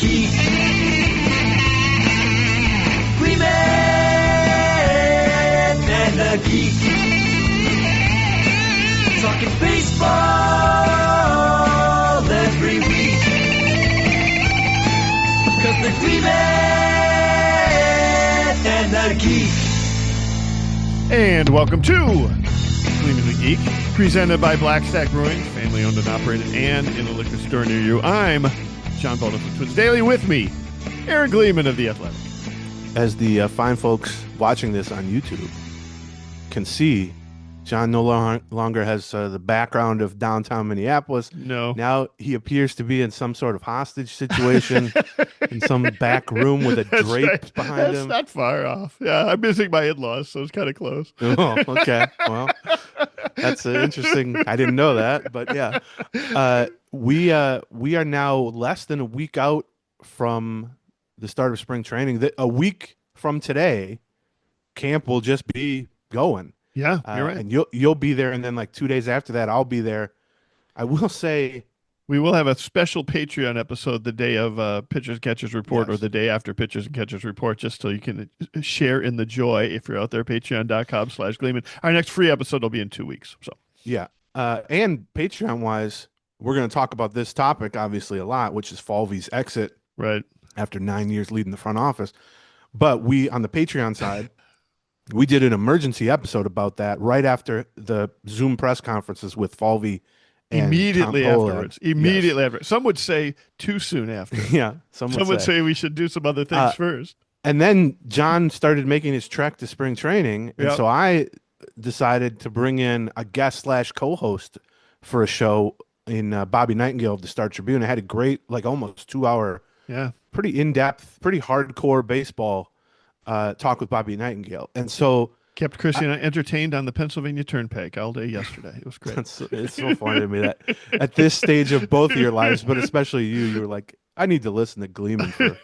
geek. Gleeman and the geek. Talking baseball every week. Because the Gleeman and the geek. And welcome to Gleeman the Geek, presented by Blackstack Brewing, family owned and operated, and in a liquor store near you. I'm John Pohlad from Twins Daily. With me, Aaron Gleeman of The Athletic. As the fine folks watching this on YouTube can see, John no longer has the background of downtown Minneapolis. No. Now he appears to be in some sort of hostage situation in some back room with a drape right. behind That's him. not far off. Yeah, I'm visiting my in-laws, so it's kind of close. Oh, okay. Well, that's interesting. I didn't know that, but yeah. We are now less than a week out from the start of spring training. A week from today, camp will just be going. Yeah, you're right. And you'll be there, and then like 2 days after that, I'll be there. I will say we will have a special Patreon episode the day of Pitchers and Catchers Report, yes, or the day after Pitchers and Catchers Report, just so you can share in the joy if you're out there, patreon.com/Gleeman. Our next free episode will be in 2 weeks. So yeah. And Patreon-wise, we're going to talk about this topic, obviously, a lot, which is Falvey's exit right after 9 years leading the front office. But we, on the Patreon side, we did an emergency episode about that right after the Zoom press conferences with Falvey and immediately Tom Pohlad. Afterwards. Immediately after. Some would say too soon after. Yeah. Some would say we should do some other things first. And then John started making his trek to spring training. And so I decided to bring in a guest / co-host for a show in Bobby Nightingale of the Star Tribune. I had a great, like almost 2 hour, pretty in-depth, pretty hardcore baseball talk with Bobby Nightingale. And so kept Christian entertained on the Pennsylvania Turnpike all day yesterday. It was great. It's so funny to me that at this stage of both of your lives, but especially you were like, I need to listen to Gleeman for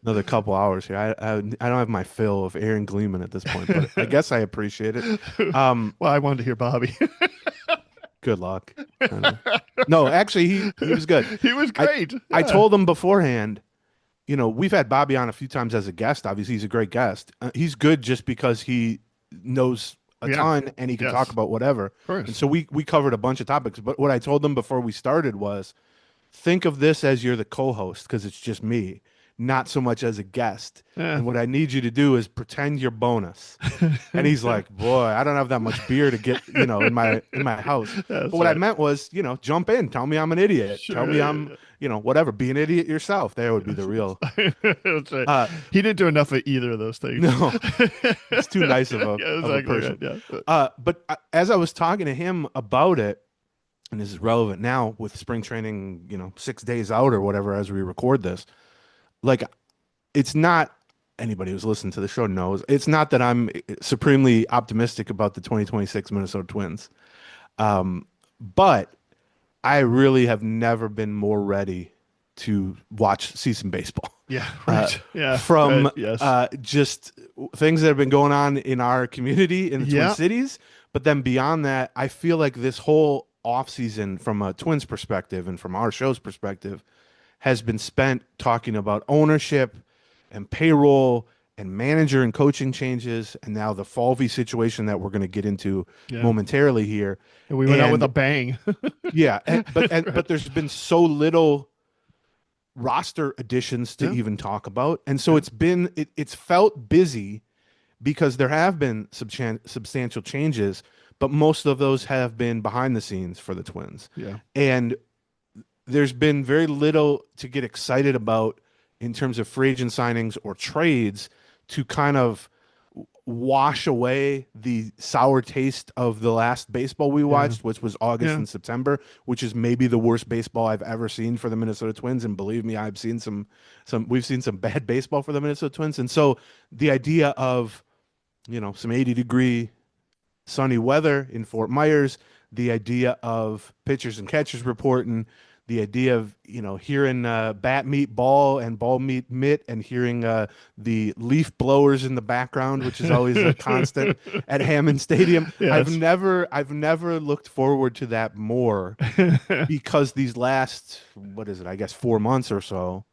another couple hours here. I don't have my fill of Aaron Gleeman at this point, but I guess I appreciate it. Well, I wanted to hear Bobby. Good luck. No, actually, he was good. He was great. I told him beforehand, we've had Bobby on a few times as a guest. Obviously, he's a great guest. He's good just because he knows a ton and he can talk about whatever. And so we covered a bunch of topics. But what I told them before we started was, think of this as you're the co-host because it's just me, not so much as a guest. And what I need you to do is pretend you're bonus. And he's like, boy, I don't have that much beer to get, in my house. But what I meant was, jump in. Tell me I'm an idiot. Sure, tell me I'm, whatever. Be an idiot yourself. There would be the real. That's right. He didn't do enough of either of those things. No, it's too nice of a person. Right, yeah. But as I was talking to him about it, and this is relevant now with spring training, 6 days out or whatever as we record this, like, it's not, anybody who's listened to the show knows, it's not that I'm supremely optimistic about the 2026 Minnesota Twins. But I really have never been more ready to watch season baseball. Yeah, right. From right, yes. Just things that have been going on in our community in the Twin Cities. But then beyond that, I feel like this whole offseason from a Twins perspective and from our show's perspective has been spent talking about ownership and payroll and manager and coaching changes, and now the Falvey situation that we're going to get into momentarily here. And we went out with a bang. But there's been so little roster additions to even talk about, and so it's felt busy because there have been substantial changes, but most of those have been behind the scenes for the Twins. Yeah, and there's been very little to get excited about in terms of free agent signings or trades to kind of wash away the sour taste of the last baseball we watched, which was August and September, which is maybe the worst baseball I've ever seen for the Minnesota Twins. And believe me, I've seen we've seen some bad baseball for the Minnesota Twins. And so the idea of, some 80-degree sunny weather in Fort Myers, the idea of pitchers and catchers reporting, the idea of, hearing bat meet ball and ball meet mitt and hearing the leaf blowers in the background, which is always a constant at Hammond Stadium. Yes. I've never looked forward to that more because these last, 4 months or so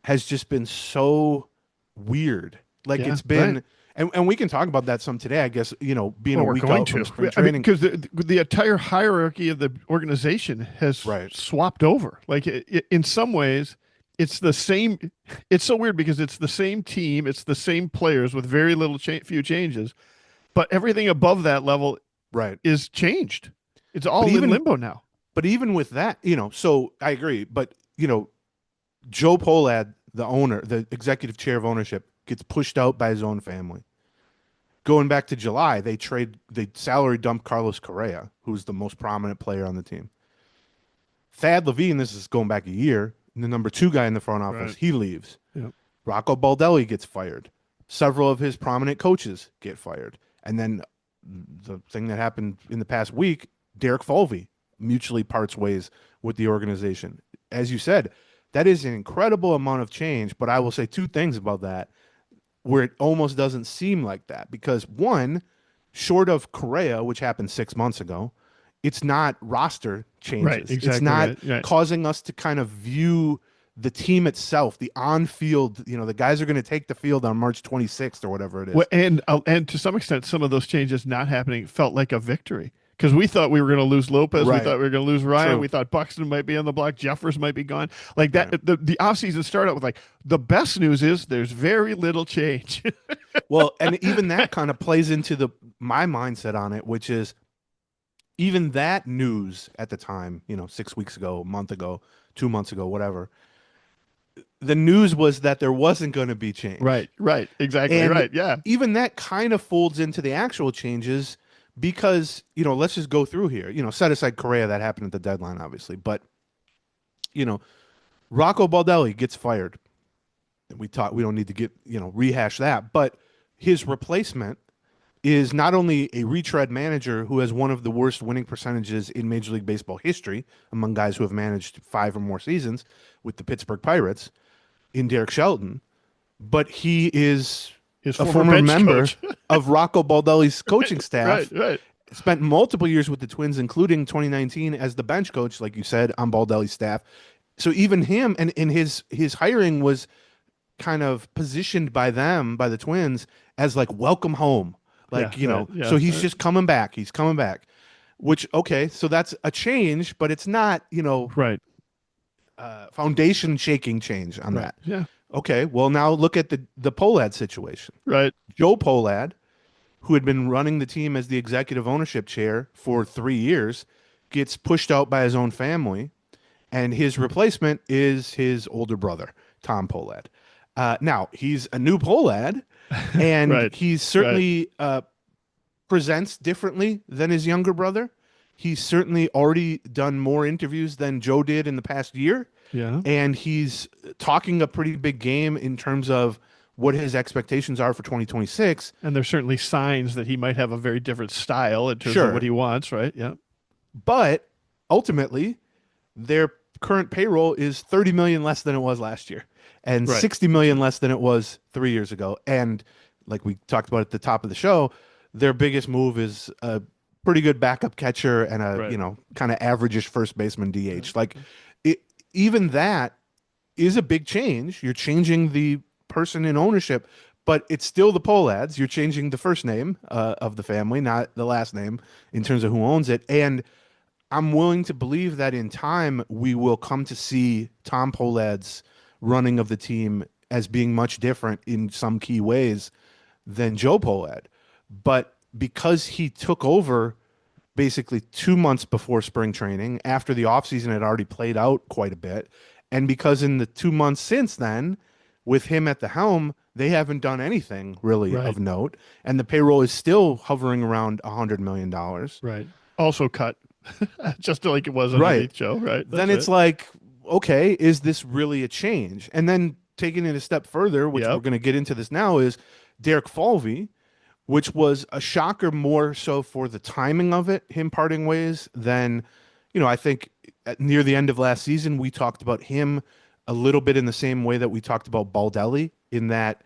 has just been so weird. Like Yeah, it's been, right. and we can talk about that some today, I guess, being Well, a we're week going out from to. spring I mean, training. because the entire hierarchy of the organization has Right. swapped over. Like in some ways, it's the same. It's so weird because it's the same team, it's the same players with very little few changes, but everything above that level Right. is changed. It's But all in even, limbo now. but even with that, so I agree. But, Joe Pohlad, the owner, the executive chair of ownership, gets pushed out by his own family. Going back to July, they salary dumped Carlos Correa, who's the most prominent player on the team. Thad Levine, this is going back a year, the number 2 guy in the front office, Right. he leaves. Yeah. Rocco Baldelli gets fired. Several of his prominent coaches get fired. And then the thing that happened in the past week, Derek Falvey mutually parts ways with the organization. As you said, that is an incredible amount of change, but I will say 2 things about that where it almost doesn't seem like that because one, short of Correa, which happened 6 months ago, it's not roster Right. changes. It's Exactly. not Right. Right. causing us to kind of view the team itself, the on-field, the guys are going to take the field on March 26th or whatever it Well, is. and to some extent, some of those changes not happening felt like a victory because we thought we were going to lose Lopez, we Right. thought we were going to lose Ryan, True. we thought Buxton might be on the block, Jeffers might be gone. Like that, Right. the offseason started out with like the best news is there's very little change. Well, and even that kind of plays into my mindset on it, which is even that news at the time, 6 weeks ago, a month ago, 2 months ago, whatever, the news was that there wasn't going to be change. Right, right, exactly, And right, yeah, even that kind of folds into the actual changes because, let's just go through here. Set aside Correa, that happened at the deadline, obviously. But, you know, Rocco Baldelli gets fired. We don't need to rehash that. But his replacement is not only a retread manager who has one of the worst winning percentages in Major League Baseball history among guys who have managed 5 or more seasons with the Pittsburgh Pirates in Derek Shelton, but he is his a former former bench member coach. of Rocco Baldelli's coaching staff. Right, right, Spent multiple years with the Twins, including 2019 as the bench coach, like you said, on Baldelli's staff. So even him and his hiring was kind of positioned by them, by the Twins, as like welcome home. yeah, Like, right, so yeah, he's right, just coming back. He's coming back. Which, okay, so that's a change, but it's not, right, foundation shaking change on right, that. yeah, Okay, well now look at the Pohlad situation. right, Joe Pohlad, who had been running the team as the executive ownership chair for 3 years, gets pushed out by his own family, and his replacement is his older brother, Tom Pohlad. Now he's a new Pohlad, and right, he's right, certainly presents differently than his younger brother. He's certainly already done more interviews than Joe did in the past year, yeah. and he's talking a pretty big game in terms of what his expectations are for 2026. And there's certainly signs that he might have a very different style in terms of what Sure, he wants, right? Yeah, but ultimately, their current payroll is 30 million less than it was last year, and right, 60 million less than it was 3 years ago. And like we talked about at the top of the show, their biggest move is a pretty good backup catcher and a right, kind of average-ish first baseman right, DH. Like it, even that is a big change. You're changing the person in ownership, but it's still the Pohlads. You're changing the first name of the family, not the last name in terms of who owns it. And I'm willing to believe that in time we will come to see Tom Pohlad's running of the team as being much different in some key ways than Joe Pohlad. But because he took over basically 2 months before spring training, after the offseason had already played out quite a bit, and because in the 2 months since then, with him at the helm, they haven't done anything really right, of note, and the payroll is still hovering around $100 million. right. Also cut, just like it was Right. underneath Joe, right? Then That's it's right. like, okay, is this really a change? And then taking it a step further, which we're Yep. going to get into this now, is Derek Falvey, which was a shocker more so for the timing of it, him parting ways, than, I think near the end of last season, we talked about him a little bit in the same way that we talked about Baldelli, in that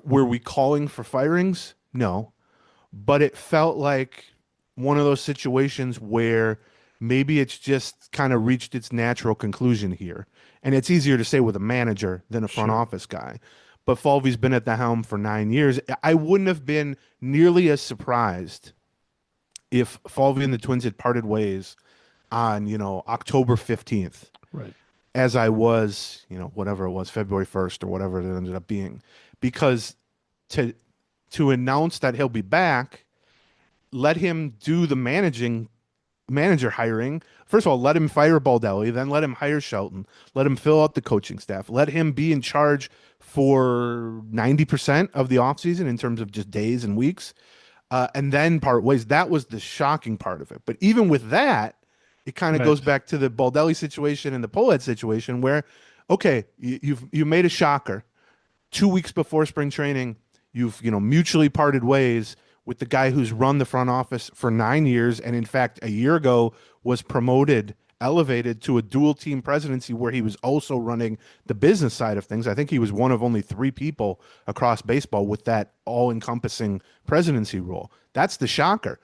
were we calling for firings? No. But it felt like one of those situations where maybe it's just kind of reached its natural conclusion here. And it's easier to say with a manager than a front Sure. office guy. But Falvey's been at the helm for 9 years. I wouldn't have been nearly as surprised if Falvey and the Twins had parted ways on, October 15th Right. as I was, whatever it was, February 1st or whatever it ended up being. Because to announce that he'll be back, let him do the manager hiring. First of all, let him fire Baldelli, then let him hire Shelton, let him fill out the coaching staff, let him be in charge for 90% of the offseason in terms of just days and weeks, and then part ways. That was the shocking part of it. But even with that, it kind of Right. goes back to the Baldelli situation and the Pohlad situation where, okay, you made a shocker. 2 weeks before spring training, you've mutually parted ways with the guy who's run the front office for 9 years, and in fact, a year ago was elevated to a dual team presidency where he was also running the business side of things. I think he was one of only 3 people across baseball with that all-encompassing presidency role. That's the shocker.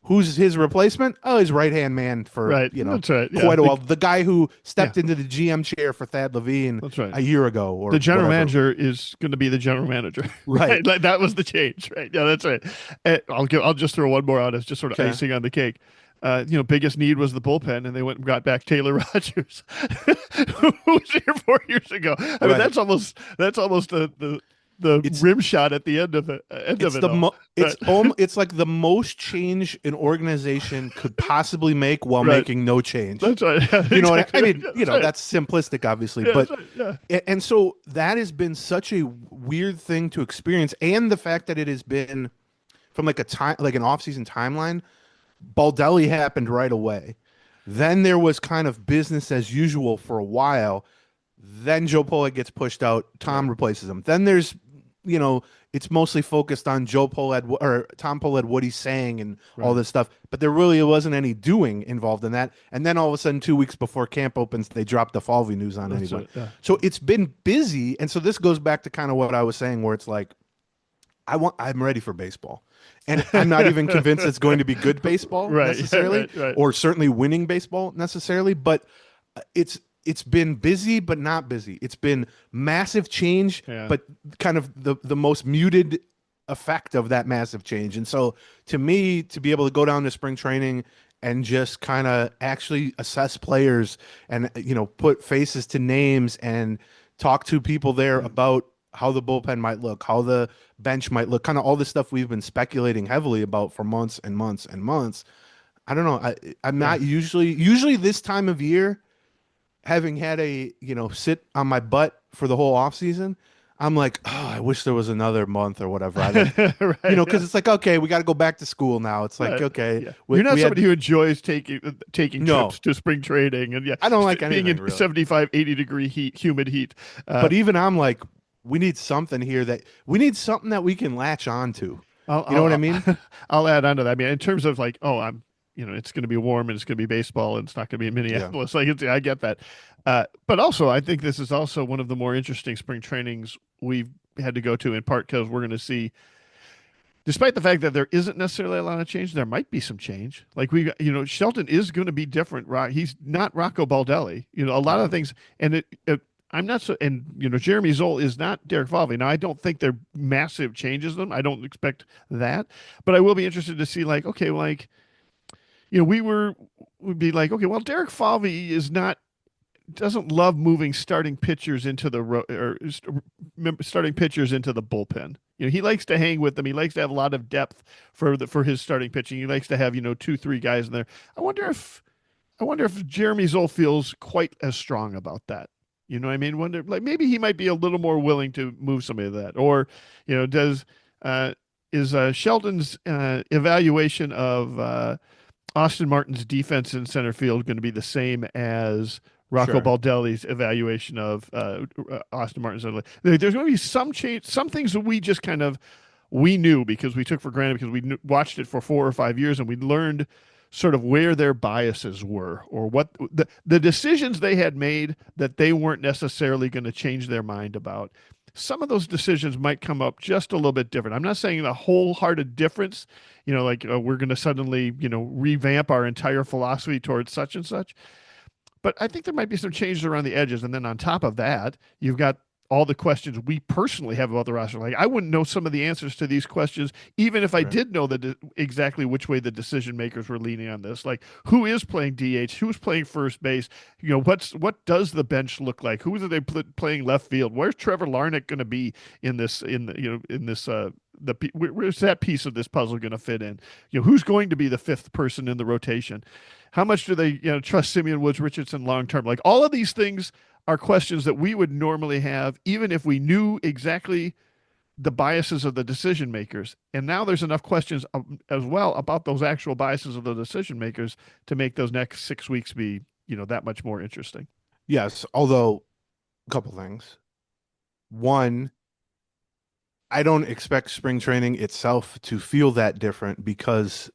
Who's his replacement? Oh, his right-hand man for Right. That's right. Yeah. quite a while. The guy who stepped Yeah. into the GM chair for Thad Levine That's right. a year ago, or The general whatever. manager is going to be the general manager. Right. Like, that was the change. Right. Yeah, that's right. I'll just throw one more out as just sort of Okay. icing on the cake. Biggest need was the bullpen, and they went and got back Taylor Rogers, who was here 4 years ago. I mean, Right. that's almost the It's- rim shot at the end of it. It's like the most change an organization could possibly make while Right. making no change. That's right. Yeah, You know what exactly I mean? right. That's right. That's simplistic, obviously, Yeah, but that's right. and so that has been such a weird thing to experience, and the fact that it has been from like an off-season timeline. Baldelli happened right away. Then there was kind of business as usual for a while. Then Joe Pohlad gets pushed out. Tom replaces him. Then there's, it's mostly focused on Joe Pohlad or Tom Pohlad, what he's saying and all this stuff. But there really wasn't any doing involved in that. And then all of a sudden, 2 weeks before camp opens, they drop the Falvey news on That's anybody. right, yeah. So it's been busy. And so this goes back to kind of what I was saying, where it's like, I'm ready for baseball. And I'm not even convinced it's going to be good baseball Right, necessarily, right. or certainly winning baseball necessarily. But it's been busy, but not busy. It's been massive change, Yeah. but kind of the most muted effect of that massive change. And so to me, to be able to go down to spring training and just kind of actually assess players and, put faces to names and talk to people there about how the bullpen might look, how the bench might look, kind of all the stuff we've been speculating heavily about for months and months and months. I don't know. I'm not usually this time of year, having had sit on my butt for the whole off season, I'm like, oh, I wish there was another month or whatever. Right. Because it's like, okay, we got to go back to school now. It's like, Right. okay, Yeah. You're not somebody who enjoys taking No. trips to spring training, and I don't like being anything, in really. 75, 80-degree heat, humid heat. But even I'm like, we need something here we need something that we can latch on to. You know what I mean? I'll add on to that. I mean, in terms of like, it's going to be warm and it's going to be baseball and it's not going to be in Minneapolis. Like, I get that. But also, I think this is also one of the more interesting spring trainings we've had to go to, in part because we're going to see, despite the fact that there isn't necessarily a lot of change, there might be some change. Like Shelton is going to be different. He's not Rocco Baldelli. A lot of things, and I'm not so, and Jeremy Zoll is not Derek Falvey. Now, I don't think they're massive changes to them. I don't expect that, but I will be interested to see, like, okay, like, we'd be like, okay, well, Derek Falvey doesn't love moving starting pitchers into starting pitchers into the bullpen. He likes to hang with them. He likes to have a lot of depth for his starting pitching. He likes to have 2-3 guys in there. I wonder if Jeremy Zoll feels quite as strong about that. You know what I mean? Wonder, like, maybe he might be a little more willing to move somebody of that, or is Sheldon's evaluation of Austin Martin's defense in center field going to be the same as Rocco Sure. Baldelli's evaluation of Austin Martin's? There's going to be some change, some things that we knew because we took for granted because we watched it for 4 or 5 years, and we learned sort of where their biases were, or what the decisions they had made that they weren't necessarily going to change their mind about. some of those decisions might come up just a little bit different. I'm not saying a wholehearted difference, like we're going to suddenly, revamp our entire philosophy towards such and such. But I think there might be some changes around the edges. And then on top of that, you've got all the questions we personally have about the roster. Like I wouldn't know some of the answers to these questions, even if I did know exactly which way the decision makers were leaning on this. Like who is playing DH, who's playing first base, what does the bench look like? Who are they playing left field? Where's Trevor Larnach going to be in this? Where's that piece of this puzzle going to fit in? Who's going to be the fifth person in the rotation? How much do they trust Simeon Woods Richardson long term? Like all of these things are questions that we would normally have, even if we knew exactly the biases of the decision makers. And now there's enough questions as well about those actual biases of the decision makers to make those next 6 weeks be, that much more interesting. Yes, although a couple things. One, I don't expect spring training itself to feel that different because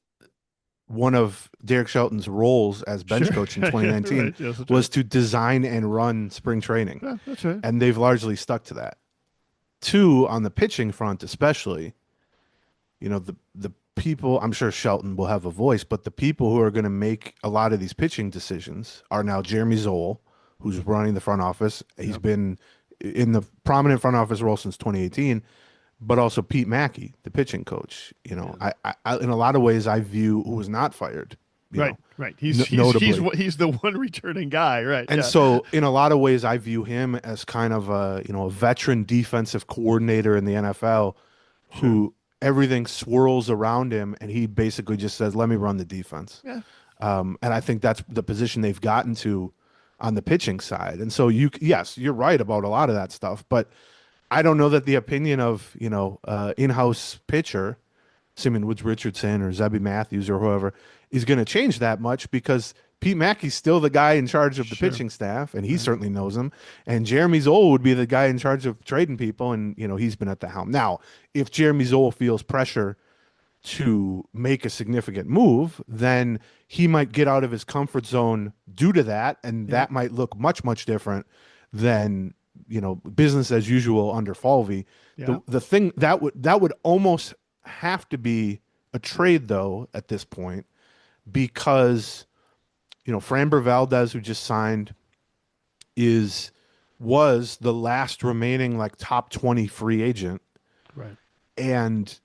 one of Derek Shelton's roles as bench coach in 2019 right. Yes, was to design and run spring training. Yeah, that's right. And they've largely stuck to that. Two, on the pitching front especially, the people, I'm sure Shelton will have a voice, but the people who are going to make a lot of these pitching decisions are now Jeremy Zoll, who's running the front office. He's been in the prominent front office role since 2018, but also Pete Mackey, the pitching coach. I in a lot of ways, I view who was not fired. Right. He's the one returning guy, right? And so, in a lot of ways, I view him as kind of a veteran defensive coordinator in the NFL, who everything swirls around him, and he basically just says, "Let me run the defense." Yeah. And I think that's the position they've gotten to on the pitching side. And so, you're right about a lot of that stuff, but I don't know that the opinion of, in-house pitcher, Simeon Woods Richardson or Zebby Matthews or whoever, is going to change that much because Pete Mackey's still the guy in charge of the pitching staff, and he certainly knows him. And Jeremy Zoll would be the guy in charge of trading people, and, he's been at the helm. Now, if Jeremy Zoll feels pressure to make a significant move, then he might get out of his comfort zone due to that, and that might look much, much different than business as usual under Falvey. Yeah. The thing that would almost have to be a trade though at this point, because Framber Valdez, who just signed, was the last remaining like top 20 free agent, right? And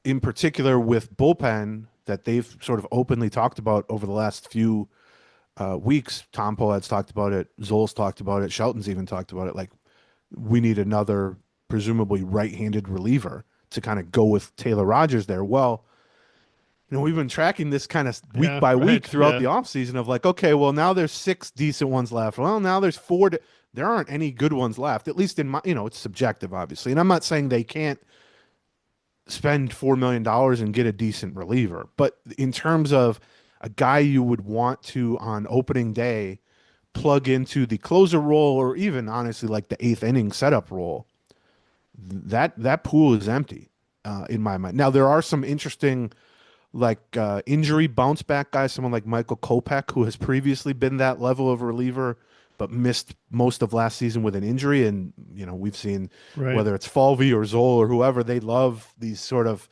in particular with bullpen that they've sort of openly talked about over the last few weeks. Tom Pohlad talked about it. Zoll's talked about it. Shelton's even talked about it. Like, we need another presumably right-handed reliever to kind of go with Taylor Rogers there. Well, we've been tracking this kind of week by week throughout the offseason of like, okay, well, now there's 6 decent ones left. Well, now there's 4. There aren't any good ones left, at least in my, it's subjective, obviously. And I'm not saying they can't spend $4 million and get a decent reliever. But in terms of a guy you would want to, on opening day, plug into the closer role, or even honestly like the 8th inning setup role, that pool is empty in my mind. Now, there are some interesting injury bounce back guys, someone like Michael Kopech, who has previously been that level of reliever but missed most of last season with an injury. And, we've seen whether it's Falvey or Zoll or whoever, they love these sort of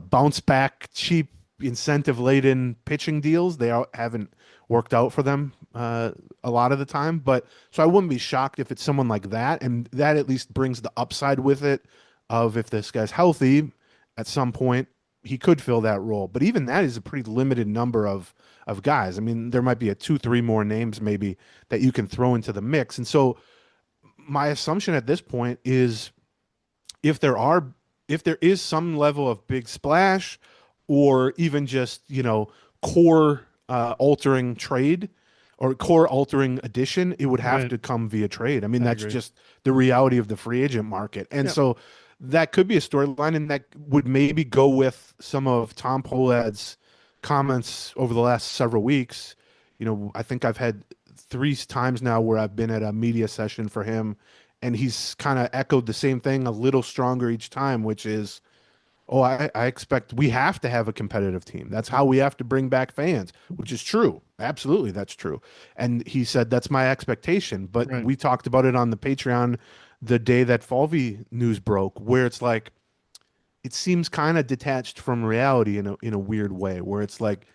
bounce back, cheap, incentive-laden pitching deals. They haven't worked out for them a lot of the time. But so I wouldn't be shocked if it's someone like that. And that at least brings the upside with it of, if this guy's healthy at some point, he could fill that role. But even that is a pretty limited number of guys. I mean, there might be 2-3 more names maybe that you can throw into the mix. And so my assumption at this point is if there is some level of big splash, or even just, core altering trade or core altering addition, it would have to come via trade. I mean, that's just the reality of the free agent market. And so that could be a storyline, and that would maybe go with some of Tom Pohlad's comments over the last several weeks. I think I've had 3 times now where I've been at a media session for him, and he's kind of echoed the same thing a little stronger each time, which is, I expect we have to have a competitive team. That's how we have to bring back fans, which is true. Absolutely, that's true. And he said, that's my expectation. But we talked about it on the Patreon the day that Falvey news broke, where it's like it seems kind of detached from reality in a weird way, where it's like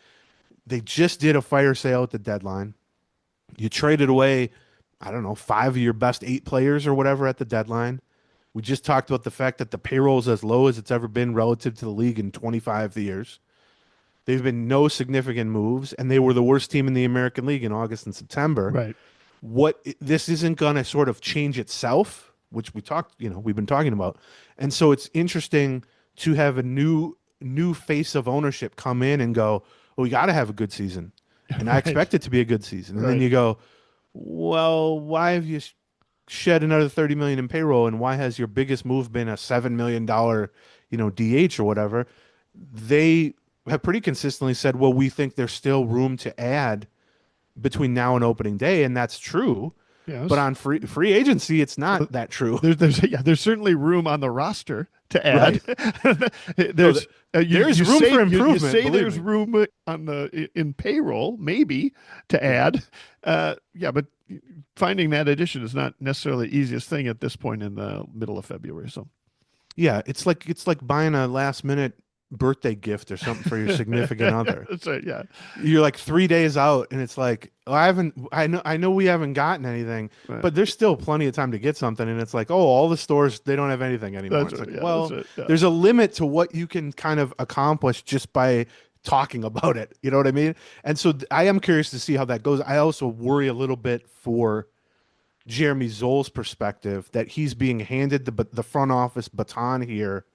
they just did a fire sale at the deadline. You traded away, I don't know, 5 of your best 8 players or whatever at the deadline. We just talked about the fact that the payroll is as low as it's ever been relative to the league in 25 years. There've been no significant moves, and they were the worst team in the American League in August and September. Right. This isn't going to sort of change itself, which we've been talking about. And so it's interesting to have a new face of ownership come in and go, well, we got to have a good season. And I Right. expect it to be a good season. And Right. then you go, well, why have you shed another 30 million in payroll, and why has your biggest move been a $7 million, DH or whatever? They have pretty consistently said, well, we think there's still room to add between now and opening day, and that's true. Yes. But on free agency, it's not that true. There's certainly room on the roster to add. There's room for improvement. You say believe there's me. room in payroll maybe to add. But finding that addition is not necessarily the easiest thing at this point in the middle of February. So Yeah, it's like buying a last minute birthday gift or something for your significant other. that's right. Yeah. You're like 3 days out, and it's like, oh, I know we haven't gotten anything, Right. but there's still plenty of time to get something. And it's like, oh, all the stores, they don't have anything anymore. That's It's right, like, yeah, well, that's right, yeah. there's a limit to what you can kind of accomplish just by talking about it. You know what I mean? And so I am curious to see how that goes. I also worry a little bit for Jeremy Zoll's perspective that he's being handed the front office baton here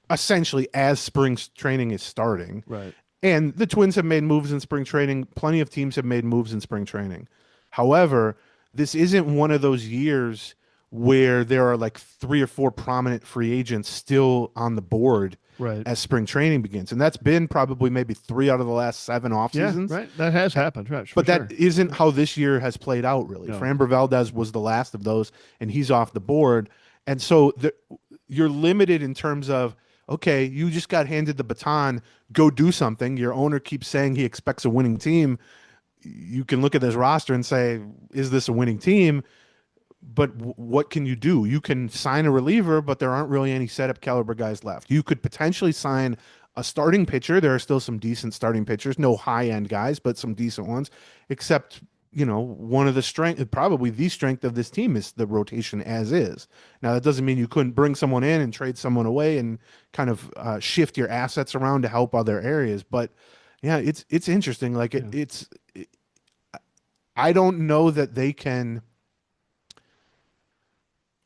essentially as spring training is starting. Right. And the Twins have made moves in spring training. Plenty of teams have made moves in spring training. However, this isn't one of those years where there are like 3 or 4 prominent free agents still on the board Right. as spring training begins. And that's been probably maybe 3 out of the last 7 off Yeah. seasons. Right. That has happened. Right. But that isn't how this year has played out, really. No. Framber Valdez was the last of those, and he's off the board. And so you're limited in terms of, okay, you just got handed the baton, go do something. Your owner keeps saying he expects a winning team. You can look at this roster and say, is this a winning team? But what can you do? You can sign a reliever, but there aren't really any setup caliber guys left. You could potentially sign a starting pitcher. There are still some decent starting pitchers, no high-end guys, but some decent ones, except one of the probably the strength of this team is the rotation as is. Now, that doesn't mean you couldn't bring someone in and trade someone away and kind of shift your assets around to help other areas. But yeah, it's interesting. Like I don't know that they can.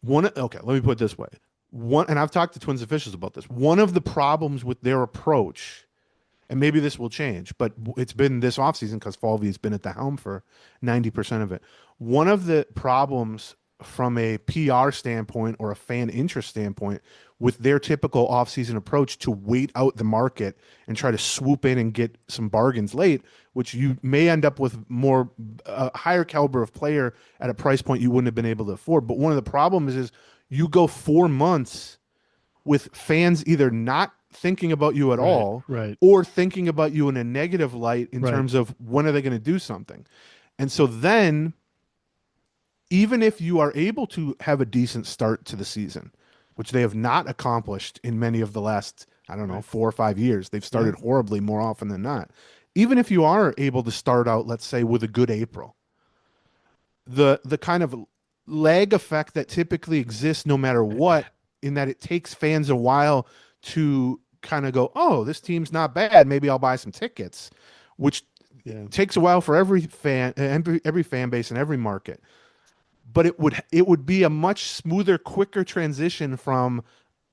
Okay, let me put it this way. And I've talked to Twins officials about this. One of the problems with their approach, and maybe this will change, but it's been this offseason because Falvey's been at the helm for 90% of it. One of the problems from a PR standpoint or a fan interest standpoint with their typical offseason approach to wait out the market and try to swoop in and get some bargains late, which you may end up with more higher caliber of player at a price point you wouldn't have been able to afford. But one of the problems is you go 4 months with fans either not thinking about you at all, right, or thinking about you in a negative light in right. terms of when are they going to do something. And so then, even if you are able to have a decent start to the season, which they have not accomplished in many of the last, 4 or 5 years, they've started horribly more often than not. Even if you are able to start out, let's say, with a good April, the kind of lag effect that typically exists no matter what, in that it takes fans a while to kind of go, oh, this team's not bad, maybe I'll buy some tickets, which takes a while for every fan base in every market. But it would be a much smoother, quicker transition from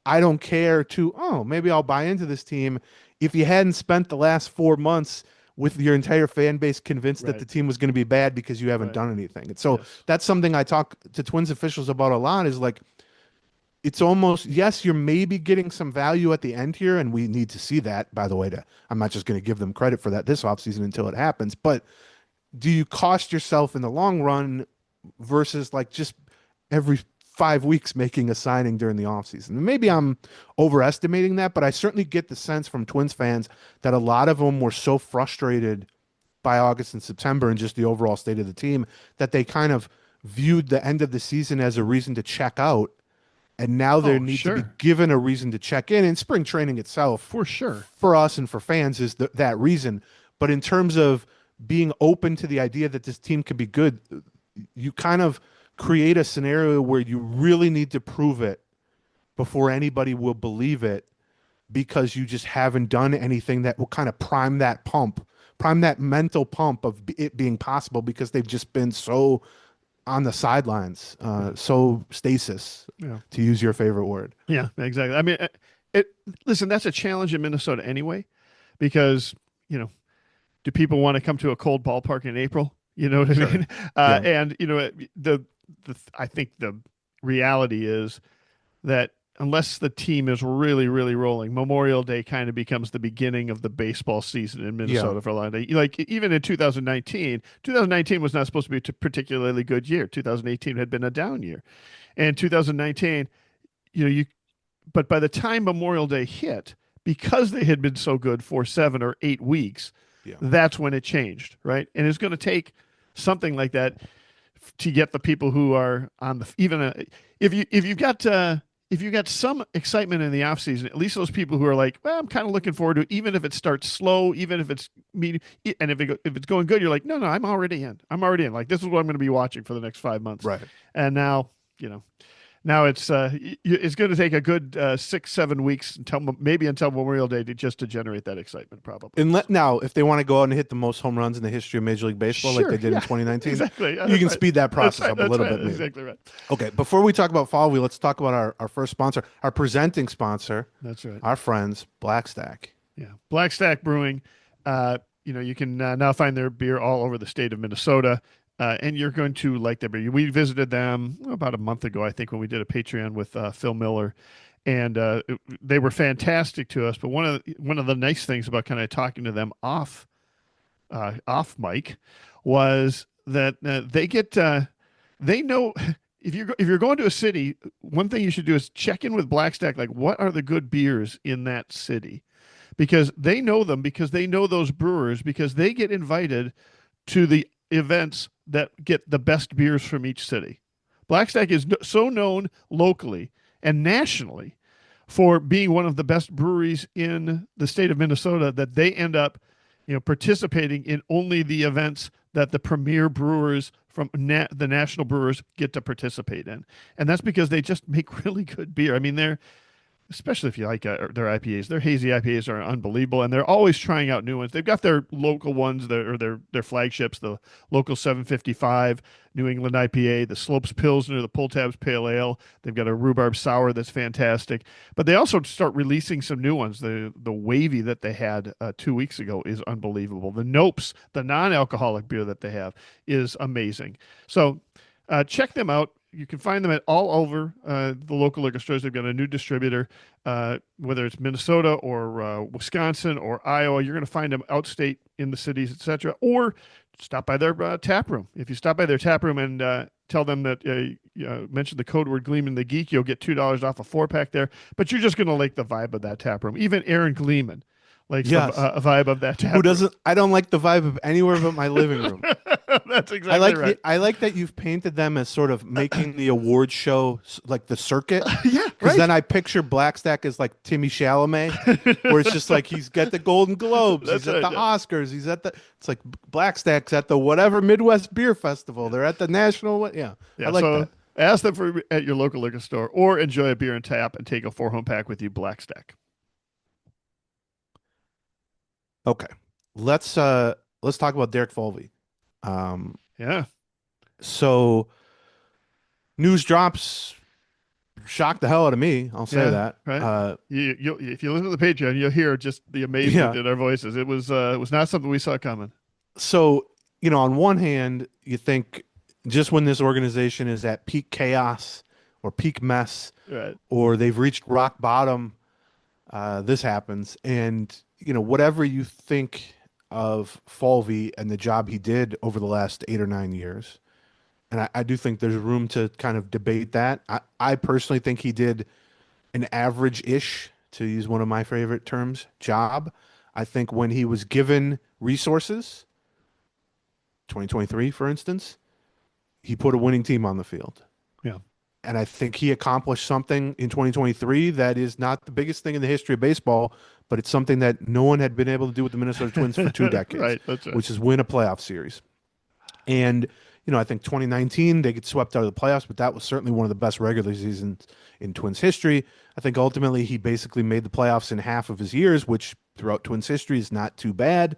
I don't care to, oh, maybe I'll buy into this team, if you hadn't spent the last 4 months with your entire fan base convinced that the team was going to be bad because you haven't done anything. And so that's something I talk to Twins officials about a lot, is like, it's almost, yes, you're maybe getting some value at the end here, and we need to see that, by the way. I'm not just going to give them credit for that this offseason until it happens, but do you cost yourself in the long run versus like just every 5 weeks making a signing during the offseason? And maybe I'm overestimating that, but I certainly get the sense from Twins fans that a lot of them were so frustrated by August and September and just the overall state of the team that they kind of viewed the end of the season as a reason to check out, and now they Oh, need to be sure. given a reason to check in. And spring training itself, For sure. for us and for fans, is that reason. But in terms of being open to the idea that this team can be good, you kind of create a scenario where you really need to prove it before anybody will believe it, because you just haven't done anything that will kind of prime that mental pump of it being possible, because they've just been so on the sidelines, so stasis, Yeah. to use your favorite word. Yeah, exactly. I mean, listen, that's a challenge in Minnesota anyway, because, you know, do people want to come to a cold ballpark in April? You know what I Sure. mean? Yeah. And you know, I think the reality is that unless the team is really, really rolling, Memorial Day kind of becomes the beginning of the baseball season in Yeah. Minnesota for a lot of day. Like even in 2019 was not supposed to be a particularly good year. 2018 had been a down year, and 2019, you know, but by the time Memorial Day hit, because they had been so good for 7 or 8 weeks, Yeah. that's when it changed, right? And it's going to take something like that to get the people who are on the if you've got some excitement in the off season, at least those people who are like, well, I'm kind of looking forward to it, even if it starts slow, even if it's medium, and if it's going good, you're like, no, I'm already in. I'm already in. Like this is what I'm going to be watching for the next 5 months. Right. And now, you know, now it's going to take a good 6-7 weeks until Memorial Day to generate that excitement, probably. And now, if they want to go out and hit the most home runs in the history of Major League Baseball, like Sure, they did yeah, in 2019, exactly. Yeah, you that's can right. speed that That's process right. up a That's little right. bit, maybe. Exactly right. Okay, before we talk about Falvey, let's talk about our first sponsor, our presenting sponsor, That's right. our friends, Blackstack. Yeah, Black Stack Brewing. You know, you can now find their beer all over the state of Minnesota, and you're going to like their beer. We visited them about a month ago, I think, when we did a Patreon with Phil Miller, and they were fantastic to us. But one of the nice things about kind of talking to them off mic was that they know. If you're going to a city, one thing you should do is check in with Blackstack. Like, what are the good beers in that city? Because they know them, because they know those brewers, because they get invited to the events that get the best beers from each city. Blackstack is so known locally and nationally for being one of the best breweries in the state of Minnesota that they end up, you know, participating in only the events that the premier brewers from the national brewers get to participate in. And that's because they just make really good beer. I mean, especially if you like their IPAs. Their hazy IPAs are unbelievable, and they're always trying out new ones. They've got their local ones, their flagships, the local 755 New England IPA, the Slopes Pilsner, the Pull Tabs Pale Ale. They've got a rhubarb sour that's fantastic, but they also start releasing some new ones. The Wavy that they had 2 weeks ago is unbelievable. The Nopes, the non-alcoholic beer that they have, is amazing. So check them out. You can find them at all over the local liquor stores. They've got a new distributor, whether it's Minnesota or Wisconsin or Iowa. You're going to find them outstate in the cities, etc. Or stop by their tap room. If you stop by their tap room and tell them that mention the code word Gleeman the Geek, you'll get $2 off a 4-pack there. But you're just going to like the vibe of that tap room. Even Aaron Gleeman likes Yes. a vibe of that tap Who room. doesn't? I don't like the vibe of anywhere but my living room. That's exactly right. I like that you've painted them as sort of making the award show like the circuit. Yeah, Because right. then I picture Blackstack as like Timmy Chalamet, where it's just like he's got the Golden Globes, That's he's at right, the yeah. Oscars, he's at the. It's like Blackstack's at the whatever Midwest Beer Festival. They're at the national. Yeah, Yeah, I like so that. ask them for at your local liquor store, or enjoy a beer and tap and take a 4 home pack with you, Blackstack. Okay, let's talk about Derek Falvey. Yeah, So news drops shocked the hell out of me. I'll say yeah, that. right. If you listen to the Patreon, you'll hear just the amazement Yeah. in our voices. It was not something we saw coming. So, on one hand, you think just when this organization is at peak chaos or peak mess, Right. or they've reached rock bottom, this happens. And, whatever you think of Falvey and the job he did over the last 8 or 9 years, and I do think there's room to kind of debate that. I personally think he did an average-ish, to use one of my favorite terms, job. I think when he was given resources, 2023, for instance, he put a winning team on the field. Yeah. And I think he accomplished something in 2023 that is not the biggest thing in the history of baseball, but it's something that no one had been able to do with the Minnesota Twins for 2 decades, Right, that's right. which is win a playoff series. And, I think 2019, they get swept out of the playoffs, but that was certainly one of the best regular seasons in Twins history. I think ultimately he basically made the playoffs in half of his years, which throughout Twins history is not too bad.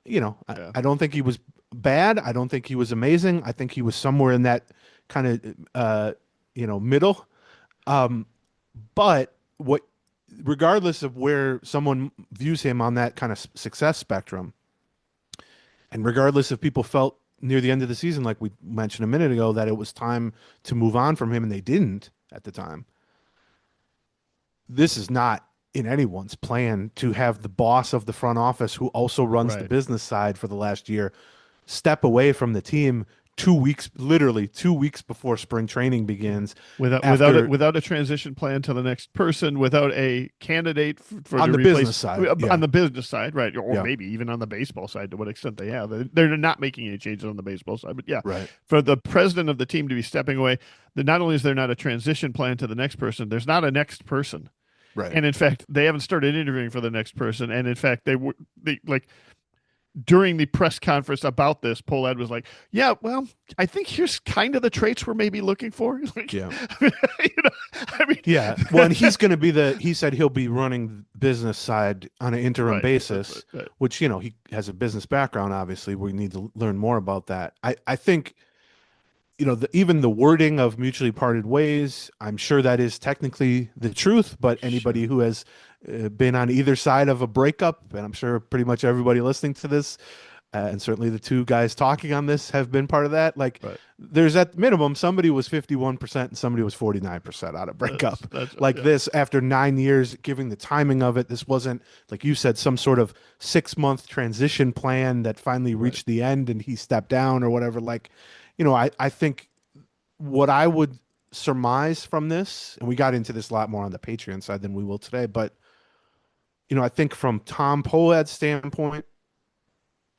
I don't think he was bad. I don't think he was amazing. I think he was somewhere in that kind of, middle. But regardless of where someone views him on that kind of success spectrum, and regardless if people felt near the end of the season, like we mentioned a minute ago, that it was time to move on from him and they didn't at the time, this is not in anyone's plan to have the boss of the front office, who also runs the business side for the last year, step away from the team literally 2 weeks before spring training begins, without a transition plan to the next person, without a candidate for on the business side, on the business side, right? Or maybe even on the baseball side, to what extent they have. They're not making any changes on the baseball side, but for the president of the team to be stepping away, not only is there not a transition plan to the next person, there's not a next person. Right. And in fact, they haven't started interviewing for the next person. And in fact, they during the press conference about this, Pohlad was like, "Yeah, well, I think here's kind of the traits we're maybe looking for." Yeah. Yeah. Well, and he's going to be he said he'll be running business side on an interim basis, which, he has a business background, obviously. We need to learn more about that. I think, even the wording of mutually parted ways, I'm sure that is technically the truth, but anybody who has been on either side of a breakup, and I'm sure pretty much everybody listening to this, and certainly the two guys talking on this have been part of that. There's at minimum, somebody was 51% and somebody was 49% on a breakup. This after 9 years, giving the timing of it. This wasn't, like you said, some sort of 6-month transition plan that finally reached the end and he stepped down or whatever. I think what I would surmise from this, and we got into this a lot more on the Patreon side than we will today, but I think from Tom Pohlad's standpoint,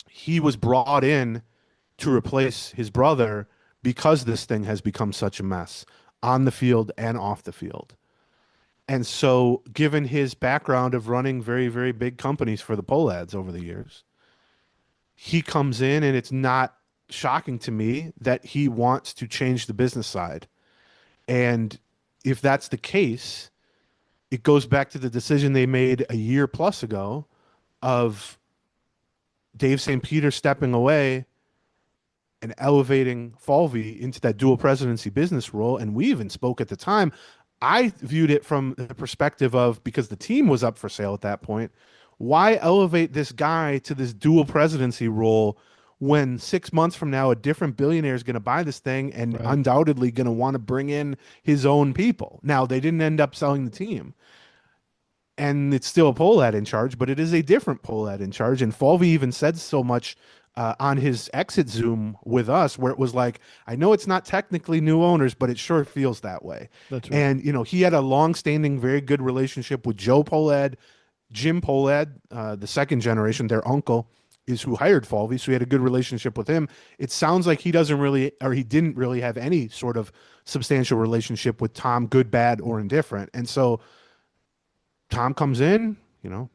he was brought in to replace his brother because this thing has become such a mess on the field and off the field. And so, given his background of running very, very big companies for the Pohlads over the years, he comes in, and it's not shocking to me that he wants to change the business side. And if that's the case, it goes back to the decision they made a year plus ago of Dave St. Peter stepping away and elevating Falvey into that dual presidency business role. And we even spoke at the time. I viewed it from the perspective of, because the team was up for sale at that point, why elevate this guy to this dual presidency role when 6 months from now a different billionaire is going to buy this thing and undoubtedly going to want to bring in his own people? Now, they didn't end up selling the team, and it's still a Pohlad in charge, but it is a different Pohlad in charge. And Falvey even said so much on his exit Zoom with us, where it was like, I know it's not technically new owners, but it sure feels that way. That's right. And, he had a long-standing, very good relationship with Joe Pohlad. Jim Pohlad, the second generation, their uncle, is who hired Falvey, so he had a good relationship with him. It sounds like he didn't really have any sort of substantial relationship with Tom, good, bad, or indifferent. And so Tom comes in,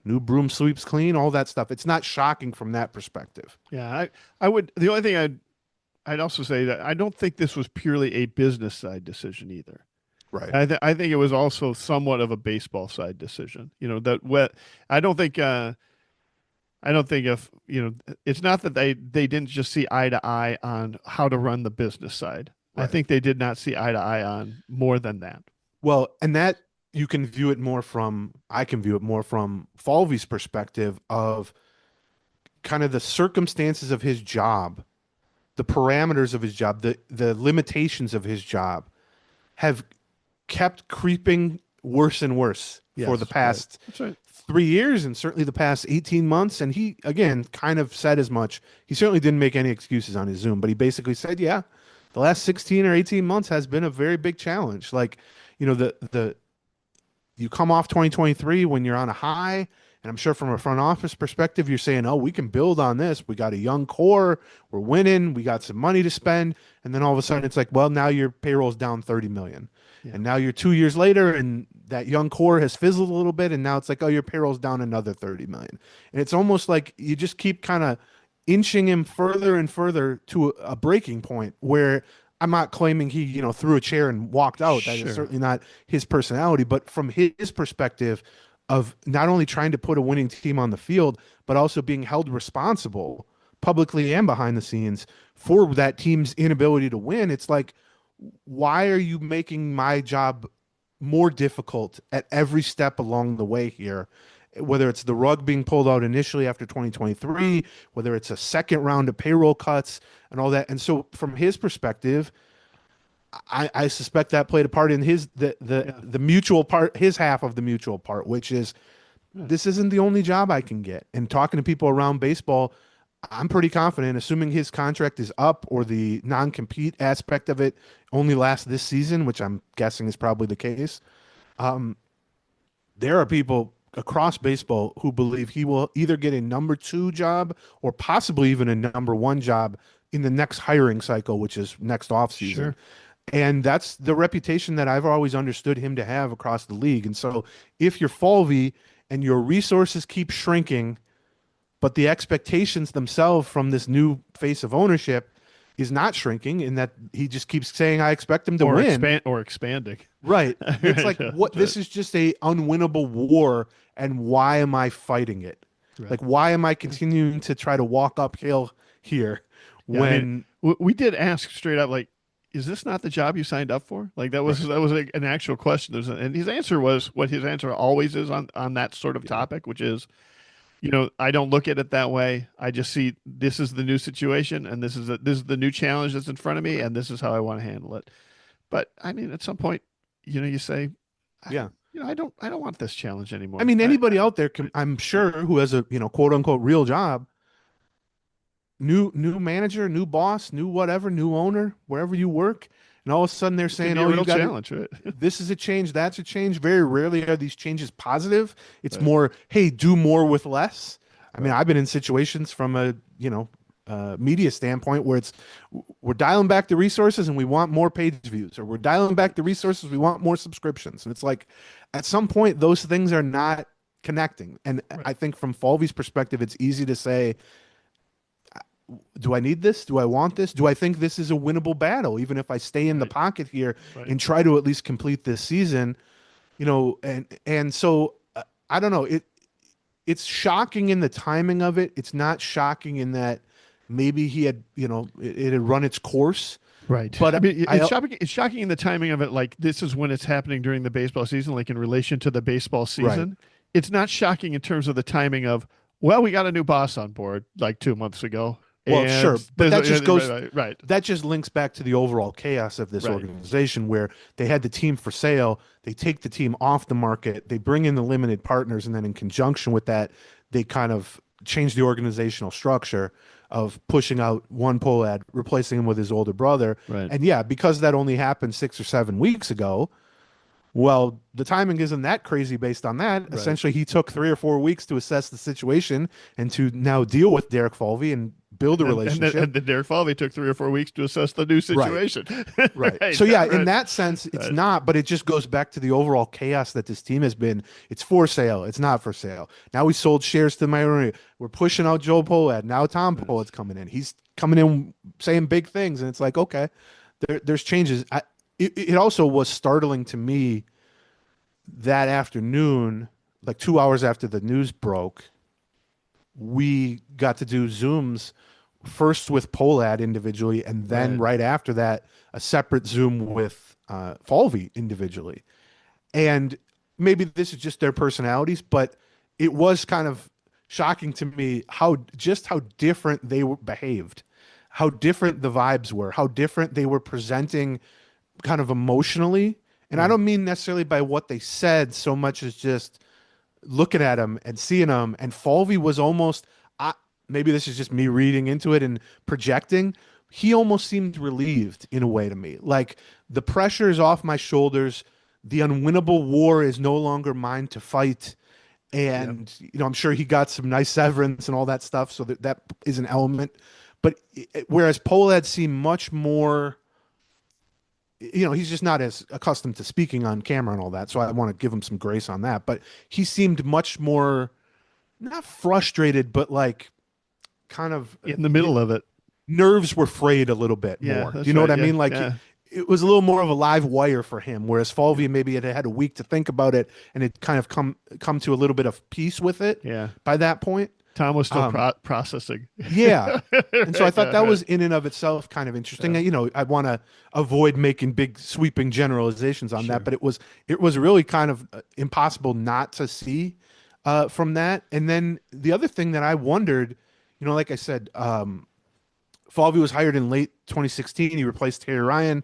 new broom sweeps clean, all that stuff. It's not shocking from that perspective. Yeah, I would. The only thing I'd also say that I don't think this was purely a business side decision either. Right. I think it was also somewhat of a baseball side decision. I don't think if, it's not that they didn't just see eye to eye on how to run the business side. Right. I think they did not see eye to eye on more than that. Well, and that I can view it more from Falvey's perspective of kind of the circumstances of his job, the parameters of his job, the limitations of his job have kept creeping worse and worse for the past 3 years, and certainly the past 18 months. And he, again, kind of said as much. He certainly didn't make any excuses on his Zoom, but he basically said, the last 16 or 18 months has been a very big challenge. You come off 2023 when you're on a high, And I'm sure from a front office perspective, you're saying, oh, we can build on this. We got a young core. We're winning. We got some money to spend. And then all of a sudden it's like, well, now your payroll's down 30 million. Yeah. And now you're 2 years later and that young core has fizzled a little bit. And now it's like, oh, your payroll's down another 30 million. And it's almost like you just keep kind of inching him further and further to a breaking point where I'm not claiming he, threw a chair and walked out. That Sure. is certainly not his personality. But from his perspective of not only trying to put a winning team on the field, but also being held responsible publicly and behind the scenes for that team's inability to win, it's like, why are you making my job more difficult at every step along the way here? Whether it's the rug being pulled out initially after 2023, whether it's a second round of payroll cuts and all that. And so from his perspective, I suspect that played a part in the mutual part, his half of the mutual part, which is this isn't the only job I can get. And talking to people around baseball, I'm pretty confident, assuming his contract is up or the non-compete aspect of it only lasts this season, which I'm guessing is probably the case. There are people across baseball who believe he will either get a number 2 job or possibly even a number 1 job in the next hiring cycle, which is next offseason. Sure. And that's the reputation that I've always understood him to have across the league. And so if you're Falvey and your resources keep shrinking, but the expectations themselves from this new face of ownership is not shrinking, in that he just keeps saying, I expect him to win. Or expanding. Right. It's like, what? This is just a unwinnable war, and why am I fighting it? Right. Like, why am I continuing to try to walk uphill here when we did ask straight up, like, is this not the job you signed up for? Like that was an actual question. And his answer was what his answer always is on that sort of topic, which is, I don't look at it that way. I just see this is the new situation, and this is the new challenge that's in front of me, and this is how I want to handle it. But I mean, at some point, you say, I don't want this challenge anymore. I mean, anybody out there I'm sure, who has a quote unquote real job, new manager, new boss, new whatever, new owner, wherever you work, and all of a sudden they're saying, "Oh, you got challenge, right? This is a change, that's a change." Very rarely are these changes positive. It's more, hey, do more with less. I mean, I've been in situations from a media standpoint where we're dialing back the resources and we want more page views, or we're dialing back the resources, we want more subscriptions, and it's like at some point those things are not connecting. And I think from Falvey's perspective, it's easy to say, do I need this? Do I want this? Do I think this is a winnable battle, even if I stay in the pocket here and try to at least complete this season? And so I don't know. It's shocking in the timing of it. It's not shocking in that maybe he had, it had run its course. Right. But I mean, it's shocking in the timing of it. Like, this is when it's happening during the baseball season, like in relation to the baseball season. Right. It's not shocking in terms of the timing of, well, we got a new boss on board like 2 months ago. Well, sure, but that just goes right. That just links back to the overall chaos of this organization, where they had the team for sale, they take the team off the market, they bring in the limited partners, and then in conjunction with that, they kind of change the organizational structure of pushing out one Pohlad, replacing him with his older brother. Right. And because that only happened 6 or 7 weeks ago, well, the timing isn't that crazy based on that. Right. Essentially, he took 3 or 4 weeks to assess the situation and to now deal with Derek Falvey and build a relationship. And then Derek Falvey took 3 or 4 weeks to assess the new situation. Right. So, in that sense, it's not, but it just goes back to the overall chaos that this team has been. It's for sale. It's not for sale. Now we sold shares to the minority. We're pushing out Joe Pohlad. Now Tom Pohlad's coming in. He's coming in saying big things. And it's like, okay, there's changes. It also was startling to me that afternoon, like 2 hours after the news broke, we got to do Zooms, first with Pohlad individually, and then right after that, a separate Zoom with Falvey individually. And maybe this is just their personalities, but it was kind of shocking to me how different they behaved, how different the vibes were, how different they were presenting kind of emotionally. And I don't mean necessarily by what they said so much as just looking at him and seeing him. And Falvey was almost, maybe this is just me reading into it and projecting, he almost seemed relieved in a way to me. Like, the pressure is off my shoulders. The unwinnable war is no longer mine to fight. and I'm sure he got some nice severance and all that stuff, so that is an element. But whereas Pohlad seemed much more, he's just not as accustomed to speaking on camera and all that, so I want to give him some grace on that. But he seemed much more, not frustrated, but like kind of in the middle of it. Nerves were frayed a little bit more. Do you know what I mean? Like it was a little more of a live wire for him, whereas Falvey maybe had a week to think about it, and it kind of come to a little bit of peace with it. Yeah. By that point, Tom was still processing. Yeah, and so I thought that was in and of itself kind of interesting. I want to avoid making big sweeping generalizations on that, but it was really kind of impossible not to see from that. And then the other thing that I wondered, like I said, Falvey was hired in late 2016. He replaced Terry Ryan,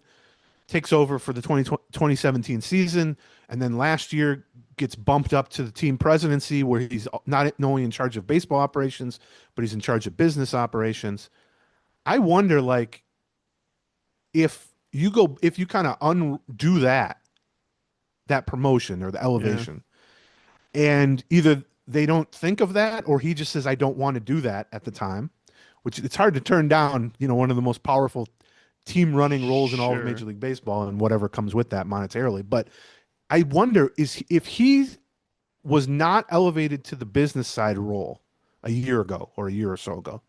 takes over for the 2017 season, and then last year gets bumped up to the team presidency, where he's not only in charge of baseball operations, but he's in charge of business operations. I wonder, like, if you kind of undo that promotion or the elevation, and either they don't think of that, or he just says, I don't want to do that at the time, which it's hard to turn down, one of the most powerful team running roles in all of Major League Baseball, and whatever comes with that monetarily. But I wonder if he was not elevated to the business side role a year ago or a year or so ago,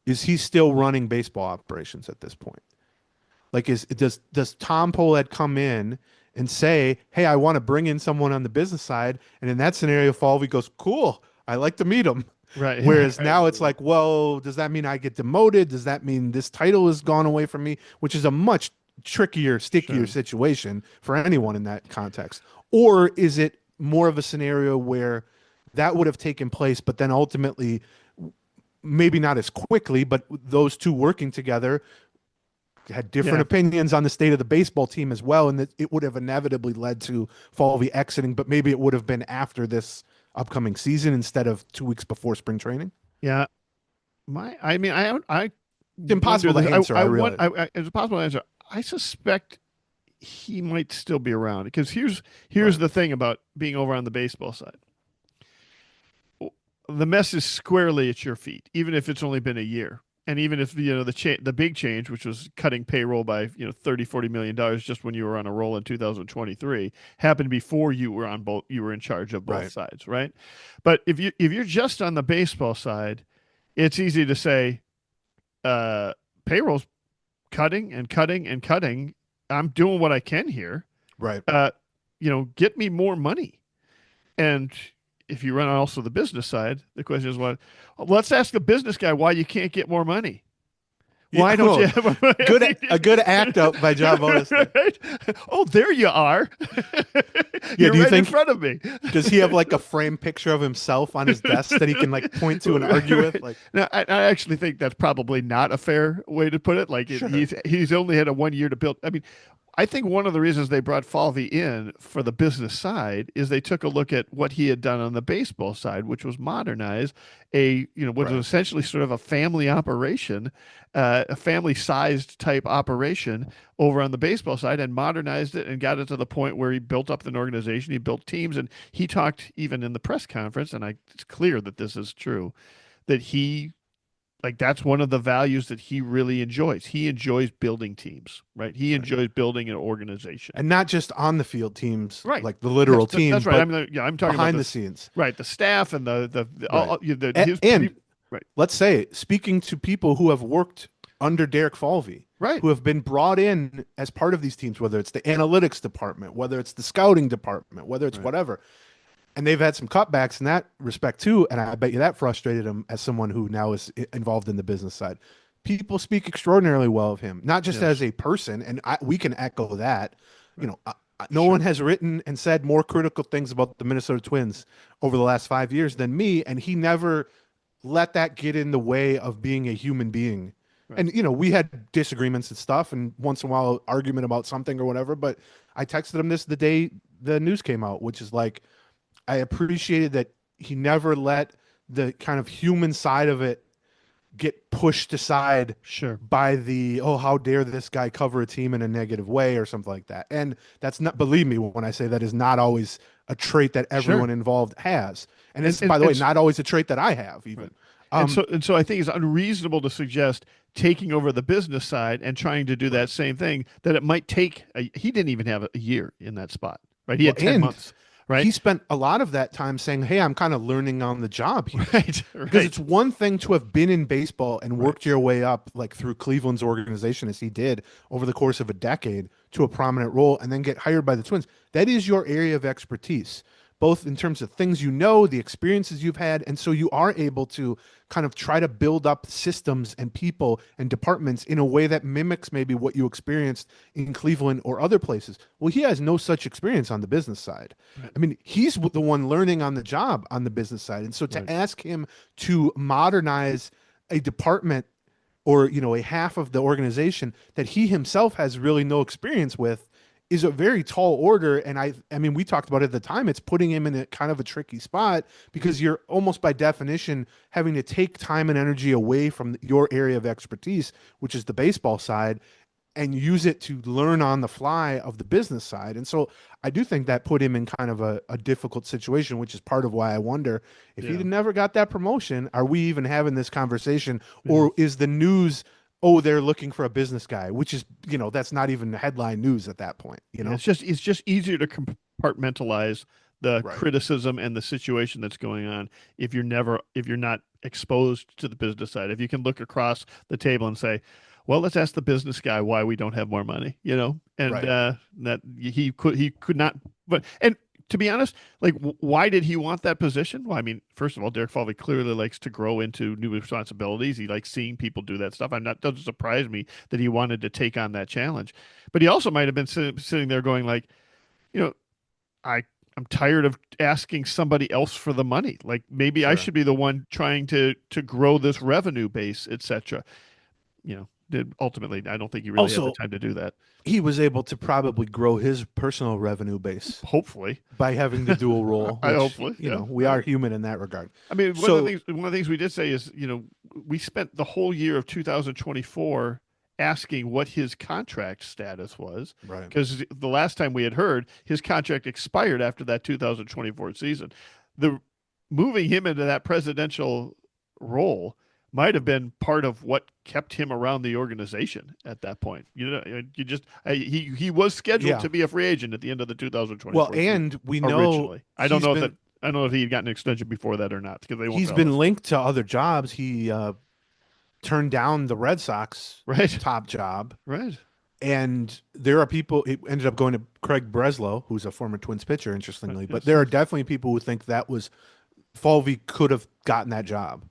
is he still running baseball operations at this point? Like, does Tom Pohlad come in and say, hey, I want to bring in someone on the business side? And in that scenario, Falvey goes, cool, I like to meet him. Right. Whereas now it's like, well, does that mean I get demoted? Does that mean this title has gone away from me? Which is a much trickier, stickier situation for anyone in that context. Or is it more of a scenario where that would have taken place, but then ultimately, maybe not as quickly, but those two working together had different opinions on the state of the baseball team as well, and that it would have inevitably led to Falvey exiting, but maybe it would have been after this upcoming season instead of 2 weeks before spring training? Yeah. It's impossible to answer. It's impossible to answer. I suspect he might still be around, because here's the thing about being over on the baseball side. The mess is squarely at your feet, even if it's only been a year. And even if the big change, which was cutting payroll by $30-40 million just when you were on a roll in 2023, happened before you were in charge of both sides, right? But if you're just on the baseball side, it's easy to say payroll's cutting and cutting and cutting. I'm doing what I can here, right? Get me more money. And if you run also the business side, the question is, let's ask a business guy why you can't get more money. Why don't you have a good act up by John Bonus? Right? Oh, there you are. You're do you right think, in front of me. Does he have like a framed picture of himself on his desk that he can like point to and argue with? Like, no, I actually think that's probably not a fair way to put it. Like he's only had a 1 year to build. I mean, I think one of the reasons they brought Falvey in for the business side is they took a look at what he had done on the baseball side, which was modernize was essentially sort of a family operation, a family-sized type operation over on the baseball side, and modernized it and got it to the point where he built up an organization, he built teams, and he talked even in the press conference, and it's clear that this is true, that that's one of the values that he really enjoys. He enjoys building teams, right? He enjoys building an organization. And not just on the field teams, right? Like the literal teams. That's right. I'm talking behind about the scenes. Right. The staff and let's say, speaking to people who have worked under Derek Falvey, right, who have been brought in as part of these teams, whether it's the analytics department, whether it's the scouting department, whether it's whatever. And they've had some cutbacks in that respect too, and I bet you that frustrated him as someone who now is involved in the business side. People speak extraordinarily well of him, not just as a person, and we can echo that. No one has written and said more critical things about the Minnesota Twins over the last 5 years than me, and he never let that get in the way of being a human being. Right. And we had disagreements and stuff, and once in a while argument about something or whatever. But I texted him the day the news came out, which is like, I appreciated that he never let the kind of human side of it get pushed aside by the, how dare this guy cover a team in a negative way or something like that. And that's not, believe me when I say that, is not always a trait that everyone involved has. And it's, by the way, not always a trait that I have even. Right. And so I think it's unreasonable to suggest taking over the business side and trying to do that same thing, that it might take he didn't even have a year in that spot, right? He had 10 months, right? He spent a lot of that time saying, hey, I'm kind of learning on the job here. Right. Because it's one thing to have been in baseball and worked your way up, like through Cleveland's organization, as he did over the course of a decade, to a prominent role, and then get hired by the Twins. That is your area of expertise, both in terms of things you know, the experiences you've had. And so you are able to kind of try to build up systems and people and departments in a way that mimics maybe what you experienced in Cleveland or other places. Well, he has no such experience on the business side. Right. I mean, he's the one learning on the job on the business side. And so to ask him to modernize a department or, you know, a half of the organization that he himself has really no experience with is a very tall order. And I mean, we talked about it at the time. It's putting him in a kind of a tricky spot because you're almost by definition having to take time and energy away from your area of expertise, which is the baseball side, and use it to learn on the fly of the business side. And so I do think that put him in kind of a difficult situation, which is part of why I wonder if he never got that promotion, are we even having this conversation? Or is the news, oh, they're looking for a business guy, which is, you know, that's not even headline news at that point. You know, it's just easier to compartmentalize the criticism and the situation that's going on if you're not exposed to the business side. If you can look across the table and say, well, let's ask the business guy why we don't have more money, you know, and that he could not. But and to be honest, like, why did he want that position? Well, I mean, first of all, Derek Falvey clearly likes to grow into new responsibilities. He likes seeing people do that stuff. Doesn't surprise me that he wanted to take on that challenge. But he also might have been sitting there going like, you know, I'm tired of asking somebody else for the money. Like, maybe I should be the one trying to grow this revenue base, etc. You know. Ultimately, I don't think he really had the time to do that. He was able to probably grow his personal revenue base, hopefully, by having the dual role. Which, hopefully, you know, we are human in that regard. I mean, one of the things we did say is, you know, we spent the whole year of 2024 asking what his contract status was, right? Because the last time we had heard, his contract expired after that 2024 season. The moving him into that presidential role might have been part of what kept him around the organization at that point. You know, he was scheduled to be a free agent at the end of the 2024 Well, and season, we know originally. I don't know if he had gotten an extension before that or not, because he's been linked to other jobs. He turned down the Red Sox top job, right? And there are people. It ended up going to Craig Breslow, who's a former Twins pitcher, interestingly. But there are definitely people who think that was Falvey could have gotten that job.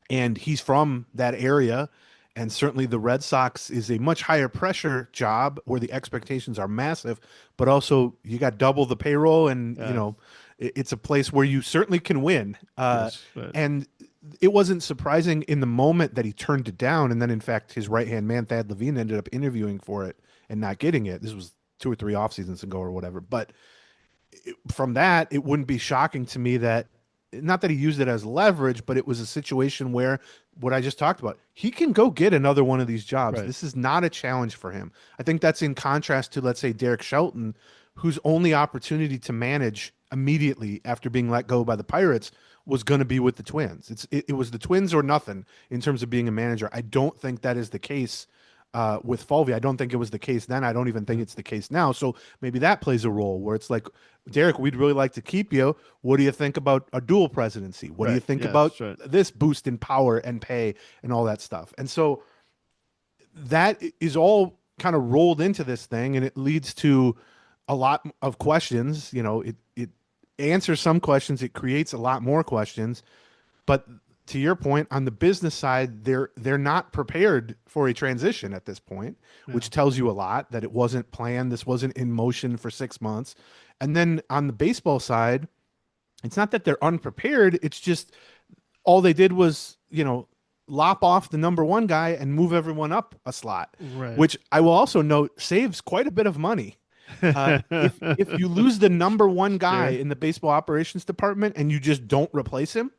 And he's from that area, and certainly the Red Sox is a much higher pressure job where the expectations are massive, but also you got double the payroll, and you know, it's a place where you certainly can win. And it wasn't surprising in the moment that he turned it down, and then in fact his right-hand man Thad Levine ended up interviewing for it and not getting it. This was 2 or 3 off seasons ago or whatever. But from that, it wouldn't be shocking to me that, not that he used it as leverage, but it was a situation where, what I just talked about, he can go get another one of these jobs. This is not a challenge for him. I think that's in contrast to, let's say, Derek Shelton, whose only opportunity to manage immediately after being let go by the Pirates was going to be with the Twins. It was the Twins or nothing in terms of being a manager. I don't think that is the case with Falvey. I don't think it was the case then. I don't even think it's the case now. So maybe that plays a role where it's like, Derek, we'd really like to keep you. What do you think about a dual presidency? What do you think about this boost in power and pay and all that stuff? And so that is all kind of rolled into this thing, and it leads to a lot of questions. You know, it answers some questions. It creates a lot more questions. But to your point, on the business side, they're not prepared for a transition at this point, which tells you a lot, that it wasn't planned. This wasn't in motion for 6 months. And then on the baseball side, it's not that they're unprepared. It's just all they did was, you know, lop off the number one guy and move everyone up a slot, which I will also note saves quite a bit of money. If you lose the number one guy in the baseball operations department and you just don't replace him,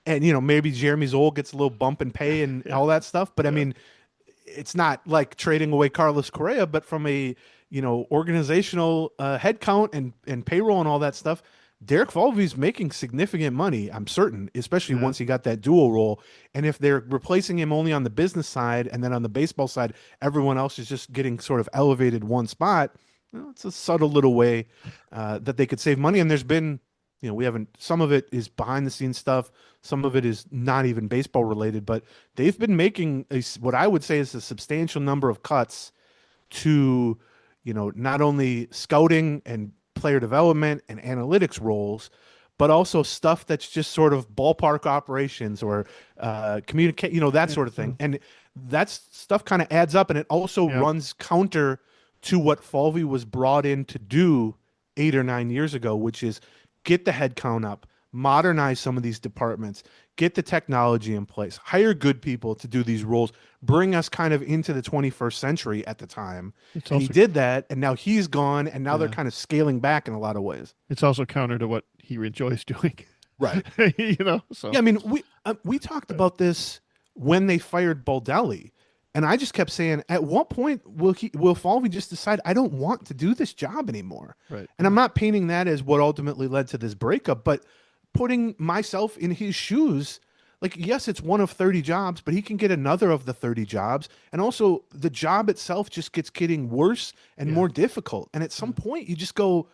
and, you know, maybe Jeremy Zoll gets a little bump in pay and all that stuff. But I mean, it's not like trading away Carlos Correa, but from a, organizational headcount and payroll and all that stuff, Derek Falvey's making significant money, I'm certain, especially Yeah. once he got that dual role. And if they're replacing him only on the business side and then on the baseball side, everyone else is just getting sort of elevated one spot, it's a subtle little way that they could save money. And there's been, we haven't, some of it is behind the scenes stuff. Some of it is not even baseball related, but they've been making what I would say is a substantial number of cuts to, not only scouting and player development and analytics roles, but also stuff that's just sort of ballpark operations or communicate, that sort of thing. And that stuff kind of adds up, and it also runs counter to what Falvey was brought in to do 8 or 9 years ago, which is get the head count up, modernize some of these departments, get the technology in place, hire good people to do these roles, bring us kind of into the 21st century at the time. And he did that, and now he's gone, and now they're kind of scaling back in a lot of ways. It's also counter to what he enjoys doing. Right. So. Yeah, I mean, we talked about this when they fired Baldelli, and I just kept saying, at what point will Falvey just decide, I don't want to do this job anymore? Right. And I'm not painting that as what ultimately led to this breakup, but putting myself in his shoes, like, yes, it's one of 30 jobs, but he can get another of the 30 jobs. And also the job itself just gets getting worse and more difficult. And at some point you just go,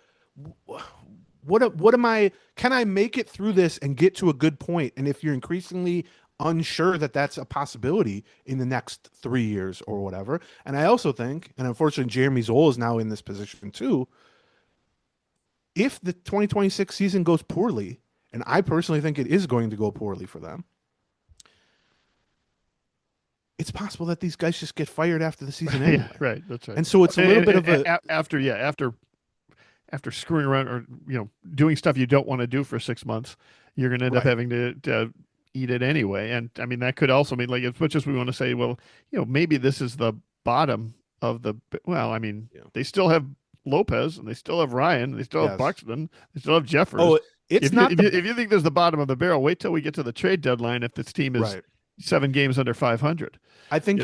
can I make it through this and get to a good point? And if you're increasingly unsure that that's a possibility in the next 3 years or whatever. And I also think, and unfortunately Jeremy Zoll is now in this position too, if the 2026 season goes poorly, and I personally think it is going to go poorly for them, it's possible that these guys just get fired after the season anyway. Yeah, right. That's right. And so it's a little bit of a after screwing around or doing stuff you don't want to do for 6 months, you're going to end up having to eat it anyway. And I mean, that could also mean, like, as much as we want to say, well, maybe this is the bottom of the. Well, I mean, they still have Lopez and they still have Ryan, they still have Buxton, they still have Jeffers. Oh, it's if you think there's the bottom of the barrel, wait till we get to the trade deadline if this team is 7 games under 500. I think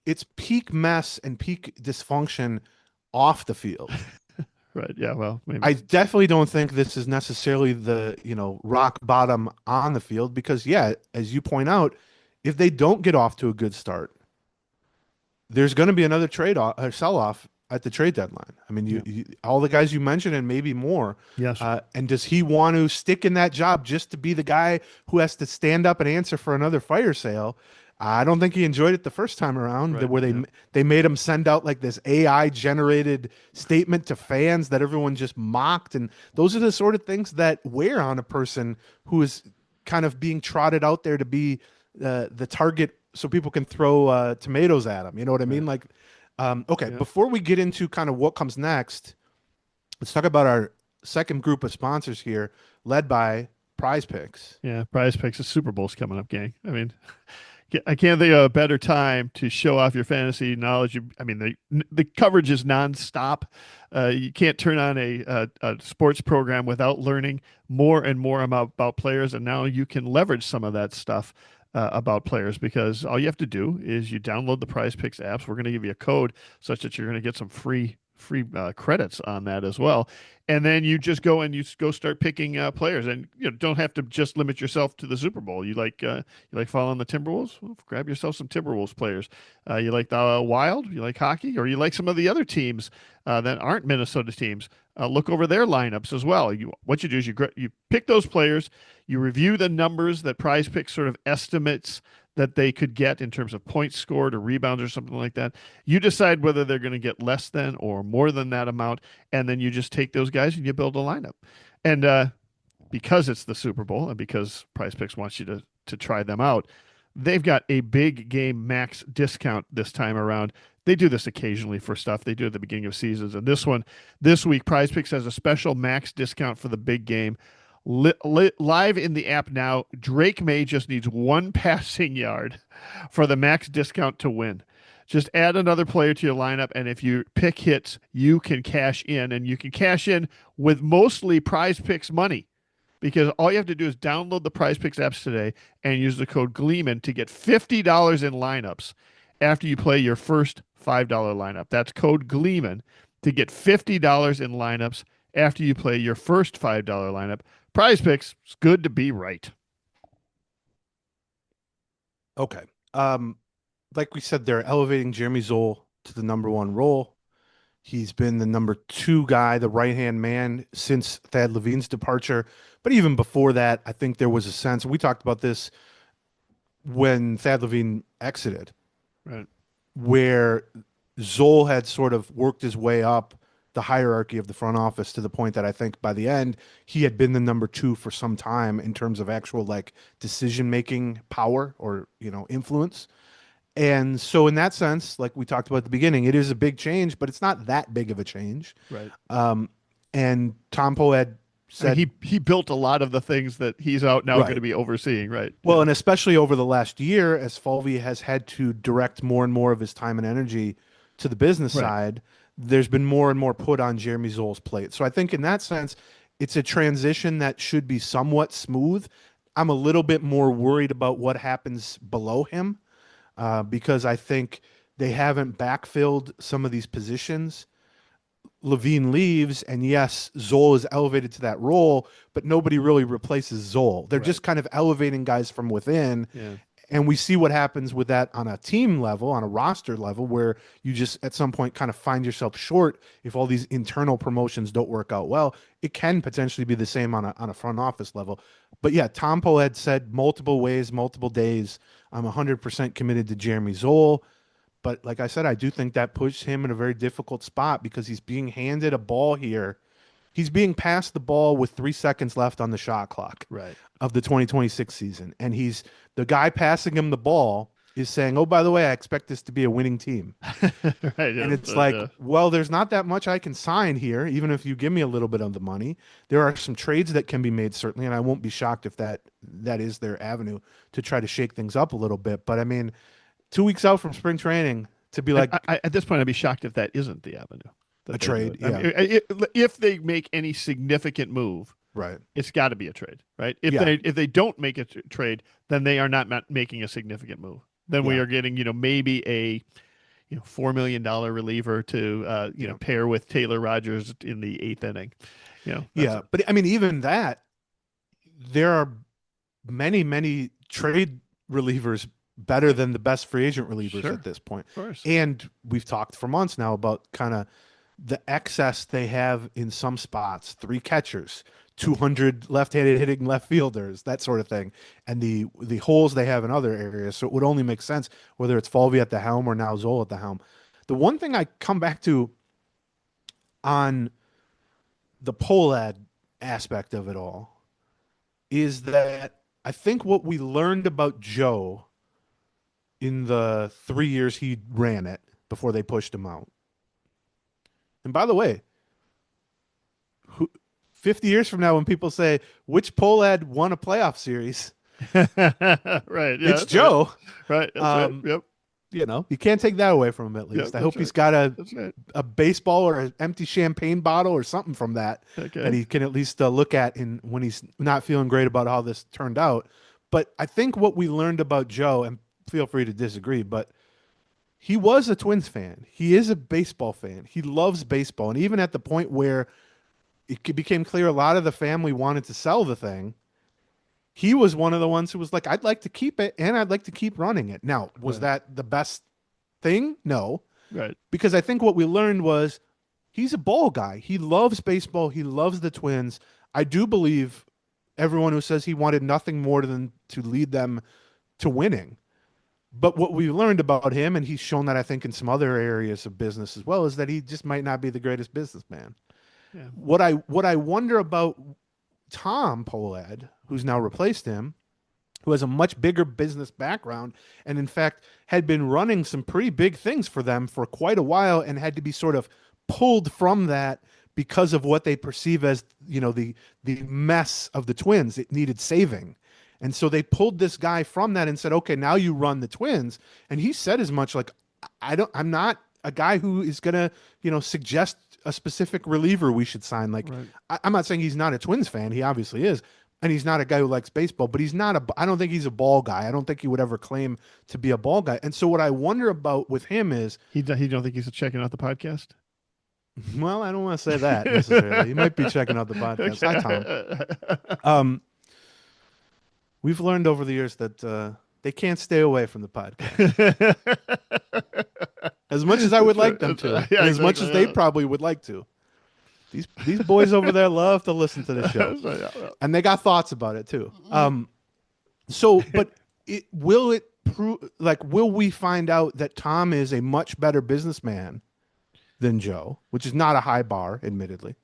it's peak mess and peak dysfunction off the field. Right. Yeah. Well, maybe. I definitely don't think this is necessarily the, rock bottom on the field because, as you point out, if they don't get off to a good start, there's going to be another sell off at the trade deadline. I mean, you all the guys you mentioned and maybe more. Yes. And does he want to stick in that job just to be the guy who has to stand up and answer for another fire sale? I don't think he enjoyed it the first time around, where they made him send out like this AI generated statement to fans that everyone just mocked. And those are the sort of things that wear on a person who is kind of being trotted out there to be the target so people can throw tomatoes at him. You know what I mean? Like, before we get into kind of what comes next, let's talk about our second group of sponsors here, led by Prize Picks. Yeah, Prize Picks. The Super Bowl's coming up, gang. I mean, I can't think of a better time to show off your fantasy knowledge. The coverage is nonstop. You can't turn on a sports program without learning more and more about players, and now you can leverage some of that stuff about players, because all you have to do is you download the Prize Picks apps. We're going to give you a code such that you're going to get some free credits on that as well. And then you just go start picking players, and don't have to just limit yourself to the Super Bowl. You like following the Timberwolves? Well, grab yourself some Timberwolves players. You like the Wild? You like hockey? Or you like some of the other teams that aren't Minnesota teams? Look over their lineups as well. What you do is you pick those players, you review the numbers that Prize Picks sort of estimates that they could get in terms of points scored or rebounds or something like that. You decide whether they're going to get less than or more than that amount, and then you just take those guys and you build a lineup. And because it's the Super Bowl and because Prize Picks wants you to try them out, they've got a big game max discount this time around. They do this occasionally for stuff they do at the beginning of seasons. And this week, Prize Picks has a special max discount for the big game. Live in the app now, Drake May just needs 1 passing yard for the max discount to win. Just add another player to your lineup, and if your pick hits, you can cash in, and you can cash in with mostly Prize Picks money, because all you have to do is download the Prize Picks apps today and use the code Gleeman to get $50 in lineups after you play your first $5 lineup. That's code Gleeman, to get $50 in lineups after you play your first $5 lineup. Prize Picks, it's good to be right. Okay. Like we said, they're elevating Jeremy Zoll to the number one role. He's been the number two guy, the right-hand man since Thad Levine's departure. But even before that, I think there was a sense, we talked about this when Thad Levine exited, Right. where Zoll had sort of worked his way up the hierarchy of the front office to the point that I think by the end, he had been the number two for some time in terms of actual like decision-making power or, influence. And so in that sense, like we talked about at the beginning, it is a big change, but it's not that big of a change. Right. And Tom Pohlad said he built a lot of the things that he's out now Right. going to be overseeing, right? Well, Yeah. and especially over the last year, as Falvey has had to direct more and more of his time and energy to the business Right. side, there's been more and more put on Jeremy Zoll's plate. So I think in that sense, it's a transition that should be somewhat smooth. I'm a little bit more worried about what happens below him because I think they haven't backfilled some of these positions. Levine leaves, and yes, Zoll is elevated to that role, but nobody really replaces Zoll. They're Right. just kind of elevating guys from within. Yeah. And we see what happens with that on a team level, on a roster level, where you just at some point kind of find yourself short if all these internal promotions don't work out well. It can potentially be the same on a front office level. But yeah, Tom Pohlad said multiple ways, multiple days, I'm 100% committed to Jeremy Zoll. But like I said, I do think that puts him in a very difficult spot because he's being handed a ball here. He's being passed the ball with 3 seconds left on the shot clock Right. of the 2026 season. And the guy passing him the ball is saying, oh, by the way, I expect this to be a winning team. Right. And it's like, well, there's not that much I can sign here, even if you give me a little bit of the money. There are some trades that can be made, certainly, and I won't be shocked if that is their avenue to try to shake things up a little bit. But I mean, 2 weeks out from spring training to be like at this point, I'd be shocked if that isn't the avenue. a trade. I mean, if they make any significant move, Right. it's got to be a trade, right? If Yeah. they don't make a trade, then they are not making a significant move. Then we Yeah. are getting maybe a $4 million reliever to pair with Taylor Rogers in the 8th inning. Yeah, but I mean, even that, there are many trade relievers better than the best free agent relievers Sure. at this point. Of course. And we've talked for months now about kind of the excess they have in some spots, 3 catchers, 200 left-handed hitting left fielders, that sort of thing, and the holes they have in other areas. So it would only make sense whether it's Falvey at the helm or now Zoll at the helm. The one thing I come back to on the Pohlad aspect of it all is that I think what we learned about Joe in the 3 years he ran it before they pushed him out. And by the way, 50 years from now, when people say, which Pohlad won a playoff series? Right. Yeah, it's Joe. Right. That's right. Yep. You can't take that away from him at least. Yeah, I hope that's he's got That's right. a baseball or an empty champagne bottle or something from that Okay. that he can at least look at when he's not feeling great about how this turned out. But I think what we learned about Joe, and feel free to disagree, but he was a Twins fan. He is a baseball fan. He loves baseball. And even at the point where it became clear a lot of the family wanted to sell the thing, he was one of the ones who was like, I'd like to keep it and I'd like to keep running it. Now, was Right. that the best thing? No. Right. Because I think what we learned was he's a ball guy. He loves baseball. He loves the Twins. I do believe everyone who says he wanted nothing more than to lead them to winning. But what we learned about him, and he's shown that I think in some other areas of business as well, is that he just might not be the greatest businessman. Yeah. What I wonder about Tom Pohlad, who's now replaced him, who has a much bigger business background and in fact had been running some pretty big things for them for quite a while and had to be sort of pulled from that because of what they perceive as, the mess of the Twins. It needed saving. And so they pulled this guy from that and said, okay, now you run the Twins. And he said as much like, I'm not a guy who is going to, suggest a specific reliever we should sign. Like, Right. I'm not saying he's not a Twins fan. He obviously is. And he's not a guy who likes baseball, but I don't think he's a ball guy. I don't think he would ever claim to be a ball guy. And so what I wonder about with him is, He don't think he's checking out the podcast? Well, I don't want to say that necessarily. He might be checking out the podcast. Hi, Tom. We've learned over the years that they can't stay away from the podcast as much as I would like them to, Yeah, and as much as exactly, they probably would like to. These boys over there love to listen to the show, and they got thoughts about it too. But will it prove? Like, will we find out that Tom is a much better businessman than Joe, which is not a high bar, admittedly?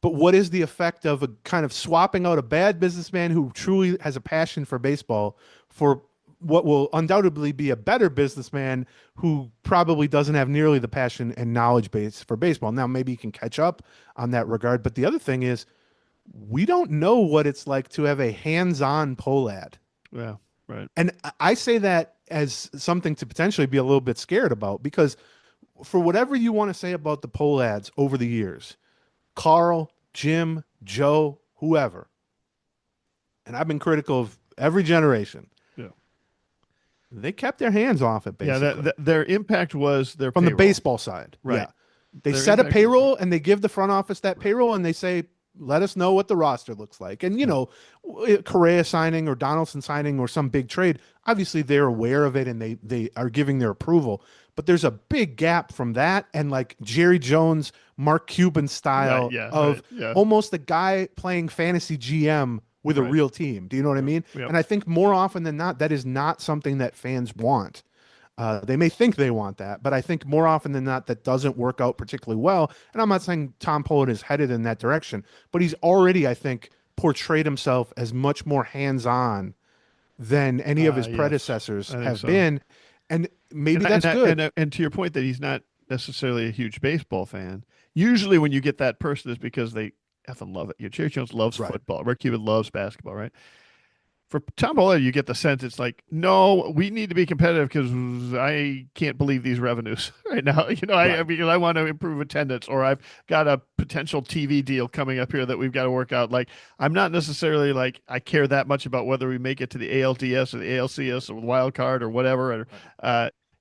But what is the effect of a kind of swapping out a bad businessman who truly has a passion for baseball for what will undoubtedly be a better businessman who probably doesn't have nearly the passion and knowledge base for baseball? Now, maybe he can catch up on that regard. But the other thing is, we don't know what it's like to have a hands-on Pohlad. Yeah, right. And I say that as something to potentially be a little bit scared about, because for whatever you want to say about the Pohlads over the years, Carl, Jim, Joe, whoever, and I've been critical of every generation. Yeah, they kept their hands off it, basically. Yeah, their impact was their from payroll. the baseball side. Right. Yeah. They Their set a impact payroll and they give the front office that payroll and they say, let us know what the roster looks like. And, you know, Correa signing or Donaldson signing or some big trade, obviously they're aware of it and they are giving their approval. But there's a big gap from that and like Jerry Jones, Mark Cuban style of almost the guy playing fantasy GM with a real team. Do you know what I mean? Yep. And I think more often than not, that is not something that fans want. They may think they want that, but I think more often than not, that doesn't work out particularly well. And I'm not saying Tom Pohlad is headed in that direction, but he's already, I think, portrayed himself as much more hands-on than any of his predecessors have been. And maybe that's good. And to your point that he's not necessarily a huge baseball fan, usually when you get that person is because they effing love it. Jerry Jones loves football. Rick Cuban loves basketball, right? For Tom Pohlad, you get the sense it's like, no, we need to be competitive because I can't believe these revenues right now. You know, because I want to improve attendance, or I've got a potential TV deal coming up here that we've got to work out. Like, I'm not necessarily like I care that much about whether we make it to the ALDS or the ALCS or wild card or whatever.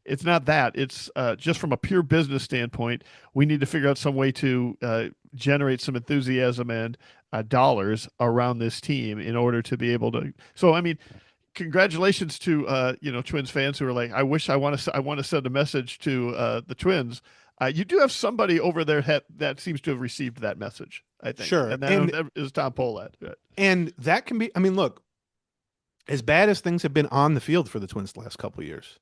It's not that. It's just from a pure business standpoint, we need to figure out some way to generate some enthusiasm and dollars around this team in order to be able to. So, I mean, congratulations to Twins fans who are like, I want to send a message to the Twins. You do have somebody over their head that seems to have received that message, I think. Sure. And that is Tom Pohlad. Right. And that can be, I mean, look, as bad as things have been on the field for the Twins the last couple of years,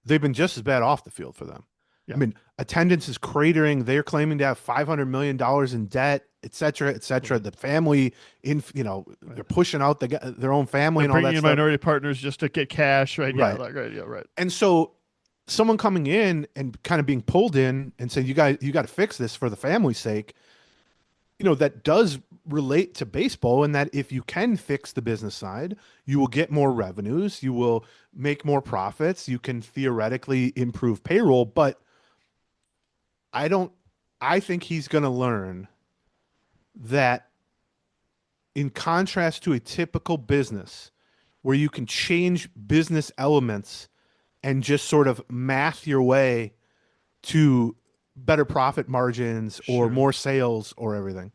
they've been just as bad off the field for them. Yeah. I mean, attendance is cratering. They're claiming to have $500 million in debt, et cetera, et cetera. The family, they're pushing out their own family and all that stuff. Bringing in minority partners just to get cash, right? Right. And so someone coming in and kind of being pulled in and saying, you got to fix this for the family's sake, that does relate to baseball, and that if you can fix the business side, you will get more revenues, you will make more profits, you can theoretically improve payroll. But I think he's going to learn that in contrast to a typical business where you can change business elements and just sort of math your way to better profit margins or more sales or everything.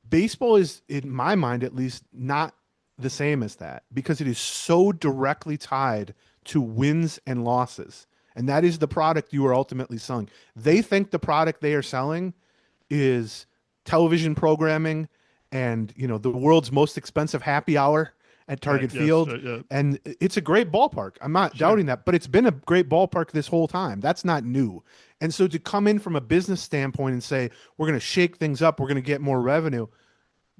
Baseball is, in my mind at least, not the same as that because it is so directly tied to wins and losses. And that is the product you are ultimately selling. They think the product they are selling is television programming and, the world's most expensive happy hour at Target Field. And it's a great ballpark. I'm not doubting that, but it's been a great ballpark this whole time. That's not new. And so to come in from a business standpoint and say, we're going to shake things up, we're going to get more revenue,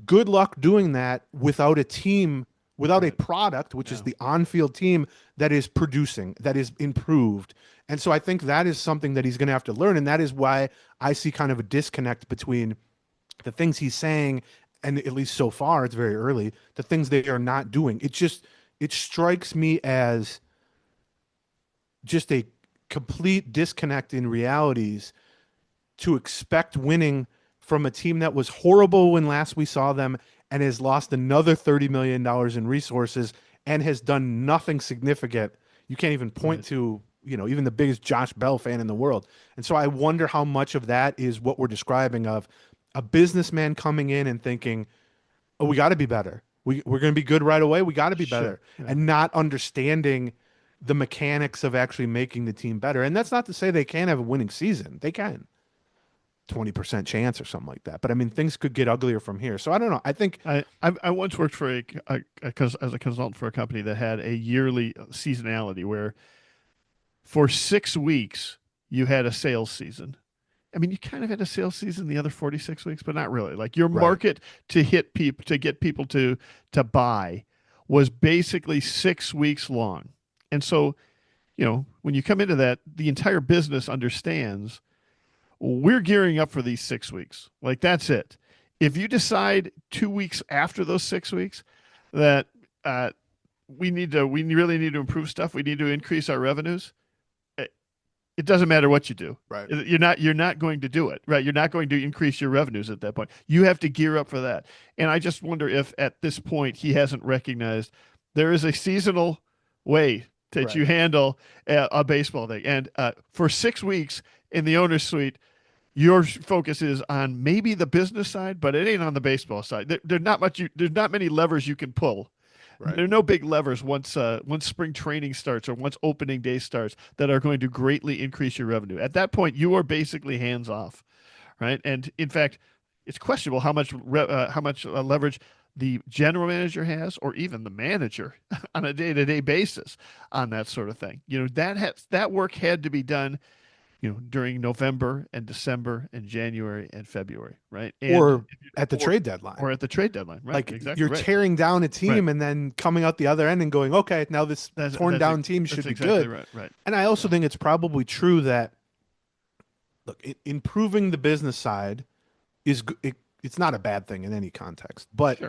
good luck doing that without a team, without a product, which is the on-field team that is producing, that is improved. And so I think that is something that he's going to have to learn. And that is why I see kind of a disconnect between the things he's saying, and at least so far, it's very early, the things they are not doing. It strikes me as just a complete disconnect in realities to expect winning from a team that was horrible when last we saw them and has lost another $30 million in resources and has done nothing significant. You can't even point to, even the biggest Josh Bell fan in the world. And so I wonder how much of that is what we're describing of a businessman coming in and thinking, oh, we got to be better. We're going to be good right away. We got to be better. Yeah. And not understanding the mechanics of actually making the team better. And that's not to say they can't have a winning season. They can. 20% chance or something like that. But I mean, things could get uglier from here. So I don't know. I think I once worked for as a consultant for a company that had a yearly seasonality where for 6 weeks you had a sales season. I mean, you kind of had a sales season the other 46 weeks, but not really. Like your market to hit people, to get people to buy was basically 6 weeks long. And so, when you come into that, the entire business understands we're gearing up for these 6 weeks. Like that's it. If you decide 2 weeks after those 6 weeks that we really need to improve stuff, we need to increase our revenues, it doesn't matter what you do. Right. You're not going to do it. Right. You're not going to increase your revenues at that point. You have to gear up for that. And I just wonder if at this point he hasn't recognized there is a seasonal way that you handle a baseball thing. And for 6 weeks in the owner's suite, your focus is on maybe the business side, but it ain't on the baseball side. There's not many levers you can pull. Right. There are no big levers once spring training starts or once opening day starts that are going to greatly increase your revenue. At that point, you are basically hands off, right? And in fact, it's questionable how much leverage the general manager has, or even the manager, on a day-to-day basis on that sort of thing. That work had to be done, during November and December and January and February, right? Or at the trade deadline. Or at the trade deadline, right? Like exactly you're tearing down a team and then coming out the other end and going, okay, now this torn down team should be good. Right. And I also think it's probably true that, look, improving the business side it's not a bad thing in any context, but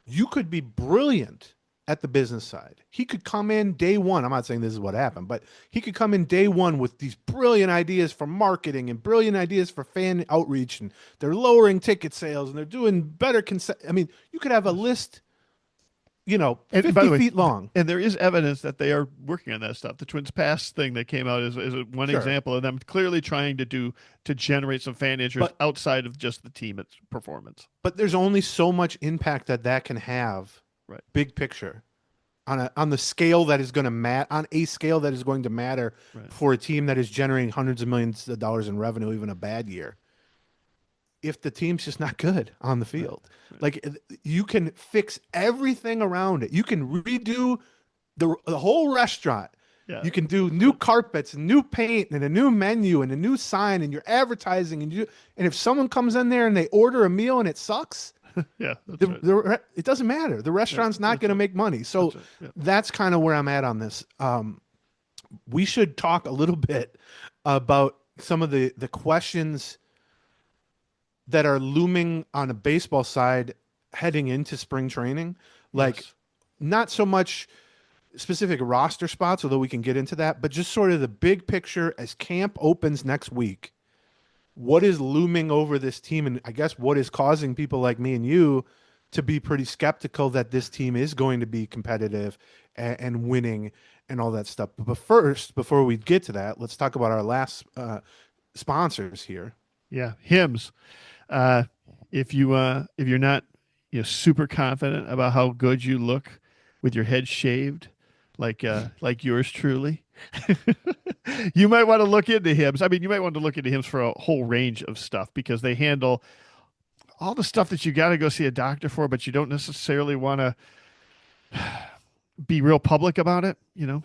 you could be brilliant at the business side. He could come in day one. I'm not saying this is what happened, but he could come in day one with these brilliant ideas for marketing and brilliant ideas for fan outreach, and they're lowering ticket sales and they're doing better. I mean, you could have a list, 50 feet long. And there is evidence that they are working on that stuff. The Twins Pass thing that came out is one example of them clearly trying to generate some fan interest outside of just the team performance. But there's only so much impact that can have. Right. Big picture on the scale that is going to matter for a team that is generating hundreds of millions of dollars in revenue, even a bad year. If the team's just not good on the field, like you can fix everything around it. You can redo the whole restaurant. Yeah. You can do new carpets and new paint and a new menu and a new sign and your advertising and if someone comes in there and they order a meal and it sucks, it doesn't matter. The restaurant's not going to make money. So that's kind of where I'm at on this. We should talk a little bit about some of the questions that are looming on a baseball side heading into spring training. Like not so much specific roster spots, although we can get into that, but just sort of the big picture as camp opens next week. What is looming over this team, and I guess what is causing people like me and you to be pretty skeptical that this team is going to be competitive and winning and all that stuff. But first, before we get to that, let's talk about our last sponsors here. Yeah, Hims. If you're not super confident about how good you look with your head shaved, like yours truly, you might want to look into Hims. I mean, you might want to look into Hims for a whole range of stuff because they handle all the stuff that you got to go see a doctor for, but you don't necessarily want to be real public about it.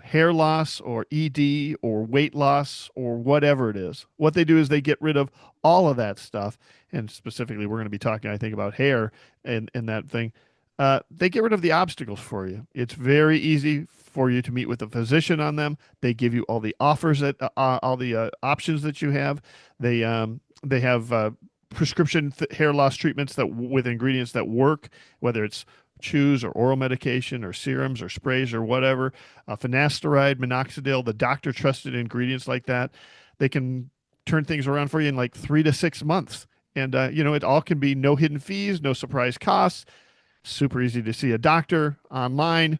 Hair loss or ED or weight loss or whatever it is. What they do is they get rid of all of that stuff. And specifically, we're going to be talking, I think, about hair and that thing. They get rid of the obstacles for you. It's very easy for you to meet with a physician on them. They give you all the offers all the options that you have. They have prescription hair loss treatments with ingredients that work, whether it's chews or oral medication or serums or sprays or whatever. Finasteride, minoxidil, the doctor trusted ingredients like that. They can turn things around for you in like 3 to 6 months. And it all can be no hidden fees, no surprise costs. Super easy to see a doctor online.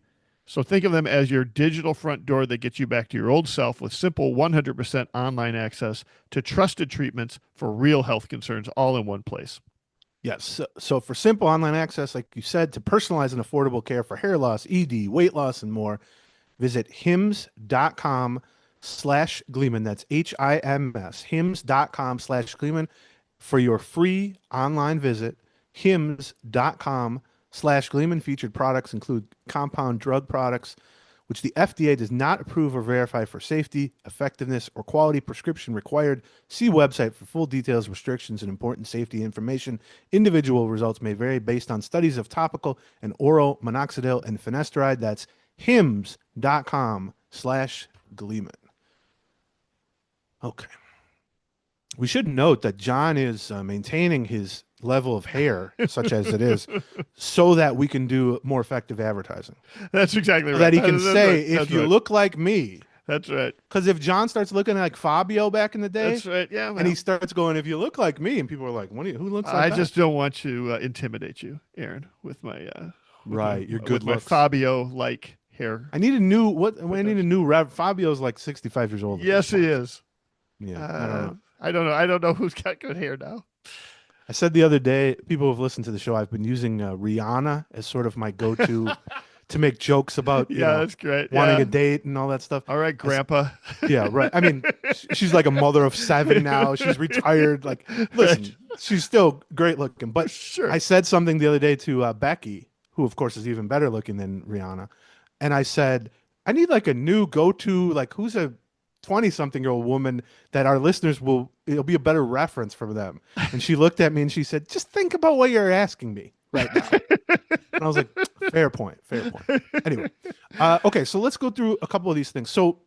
So think of them as your digital front door that gets you back to your old self with simple 100% online access to trusted treatments for real health concerns all in one place. Yes. So for simple online access, like you said, to personalize and affordable care for hair loss, ED, weight loss, and more, visit hims.com/Gleeman. That's HIMS, hims.com/Gleeman for your free online visit. hims.com/Gleeman. Featured products include compound drug products, which the FDA does not approve or verify for safety, effectiveness, or quality. Prescription required. See website for full details, restrictions, and important safety information. Individual results may vary based on studies of topical and oral minoxidil and finasteride. That's hims.com/Gleeman. Okay. We should note that John is maintaining his level of hair, such as it is, so that we can do more effective advertising. That's exactly So right. that he can say, right. if you look like me. That's right. Because if John starts looking like Fabio back in the day, That's right. Yeah, and he starts going, if you look like me, and people are like, who looks like that? I just don't want to intimidate you, Aaron, with my your good with looks. my Fabio-like hair. I need a new I need a new rep. Fabio's like 65 years old. Yes, he is. Yeah, I don't know. I don't know who's got good hair now. I said the other day, people who have listened to the show, I've been using Rihanna as sort of my go-to to make jokes about, that's great. wanting a date and all that stuff. All right, Grandpa. Yeah, right. I mean, she's like a mother of 7 now. She's retired. Like, listen, she's still great looking. But sure. I said something the other day to Becky, who of course is even better looking than Rihanna, and I said, I need like a new go-to, like who's a 20-something-year-old woman that our listeners it'll be a better reference for them. And she looked at me and she said, just think about what you're asking me right now. And I was like, fair point. Anyway, okay, so let's go through a couple of these things. So,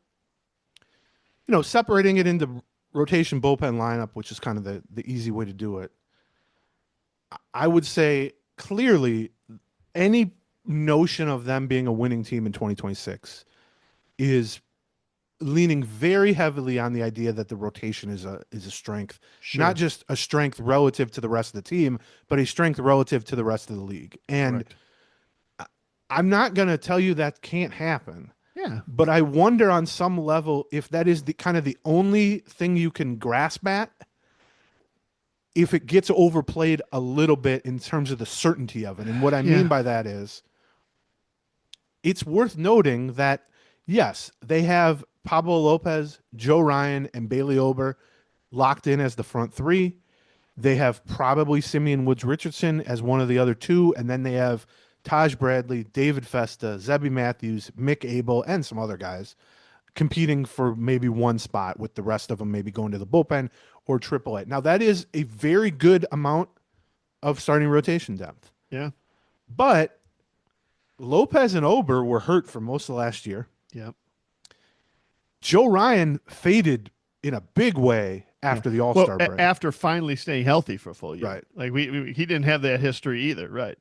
separating it into rotation, bullpen, lineup, which is kind of the easy way to do it. I would say clearly any notion of them being a winning team in 2026 is leaning very heavily on the idea that the rotation is a strength, not just a strength relative to the rest of the team, but a strength relative to the rest of the league. And I'm not going to tell you that can't happen. Yeah. But I wonder on some level if that is the kind of the only thing you can grasp at, if it gets overplayed a little bit in terms of the certainty of it. And what I mean by that is, it's worth noting that, yes, they have Pablo Lopez, Joe Ryan, and Bailey Ober locked in as the front three. They have probably Simeon Woods-Richardson as one of the other two, and then they have Taj Bradley, David Festa, Zebby Matthews, Mick Abel, and some other guys competing for maybe one spot, with the rest of them maybe going to the bullpen or AAA. Now, that is a very good amount of starting rotation depth. Yeah. But Lopez and Ober were hurt for most of last year. Yeah. Joe Ryan faded in a big way after the All-Star break. After finally staying healthy for a full year. Right. Like he didn't have that history either. Right.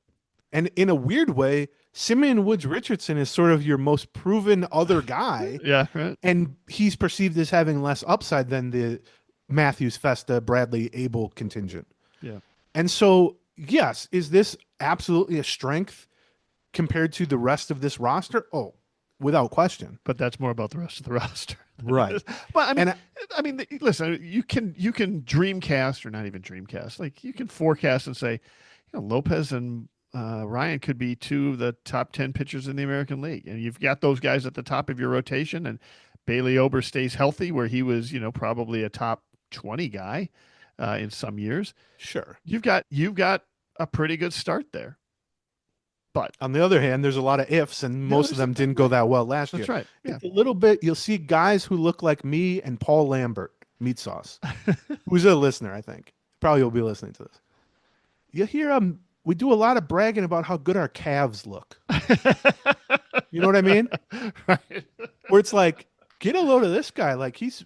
And in a weird way, Simeon Woods-Richardson is sort of your most proven other guy. Yeah. Right. And he's perceived as having less upside than the Matthews, Festa, Bradley, Abel contingent. Yeah. And so, yes, is this absolutely a strength compared to the rest of this roster? Oh, without question. But that's more about the rest of the roster. Right. But I mean, listen, you can dreamcast, or not even dreamcast. Like, you can forecast and say, Lopez and Ryan could be two of the top 10 pitchers in the American League. And you've got those guys at the top of your rotation, and Bailey Ober stays healthy, where he was, probably a top 20 guy in some years. Sure. You've got a pretty good start there. But on the other hand, there's a lot of ifs, and most of them didn't go that well last year. That's right. Yeah. A little bit, you'll see guys who look like me and Paul Lambert, Meat Sauce, who's a listener, I think. Probably will be listening to this. You hear we do a lot of bragging about how good our calves look. You know what I mean? Right. Where it's like, get a load of this guy. Like, his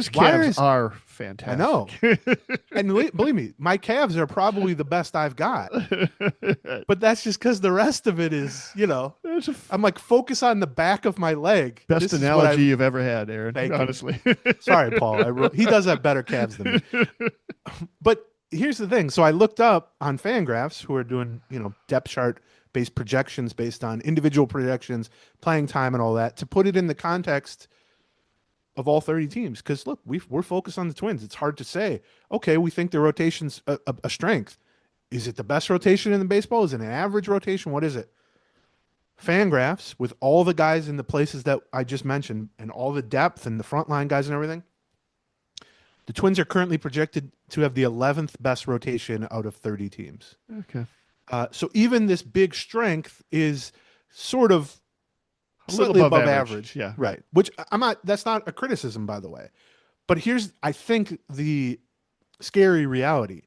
calves are fantastic. I know. And believe me, my calves are probably the best I've got. But that's just because the rest of it is, I'm like, focus on the back of my leg. Best analogy you've ever had, Aaron. Thank honestly. You. Sorry, Paul. He does have better calves than me. But here's the thing. So I looked up on Fangraphs, who are doing, depth chart based projections, based on individual projections, playing time, and all that, to put it in the context of all 30 teams. Because look, we're focused on the Twins. It's hard to say, okay, we think the rotation's a strength. Is it the best rotation in the baseball? Is it an average rotation? What is it? Fangraphs, with all the guys in the places that I just mentioned and all the depth and the frontline guys and everything, the Twins are currently projected to have the 11th best rotation out of 30 teams. Okay. So even this big strength is sort of Slightly above average. Yeah. Right. Which that's not a criticism, by the way. But here's, I think, the scary reality.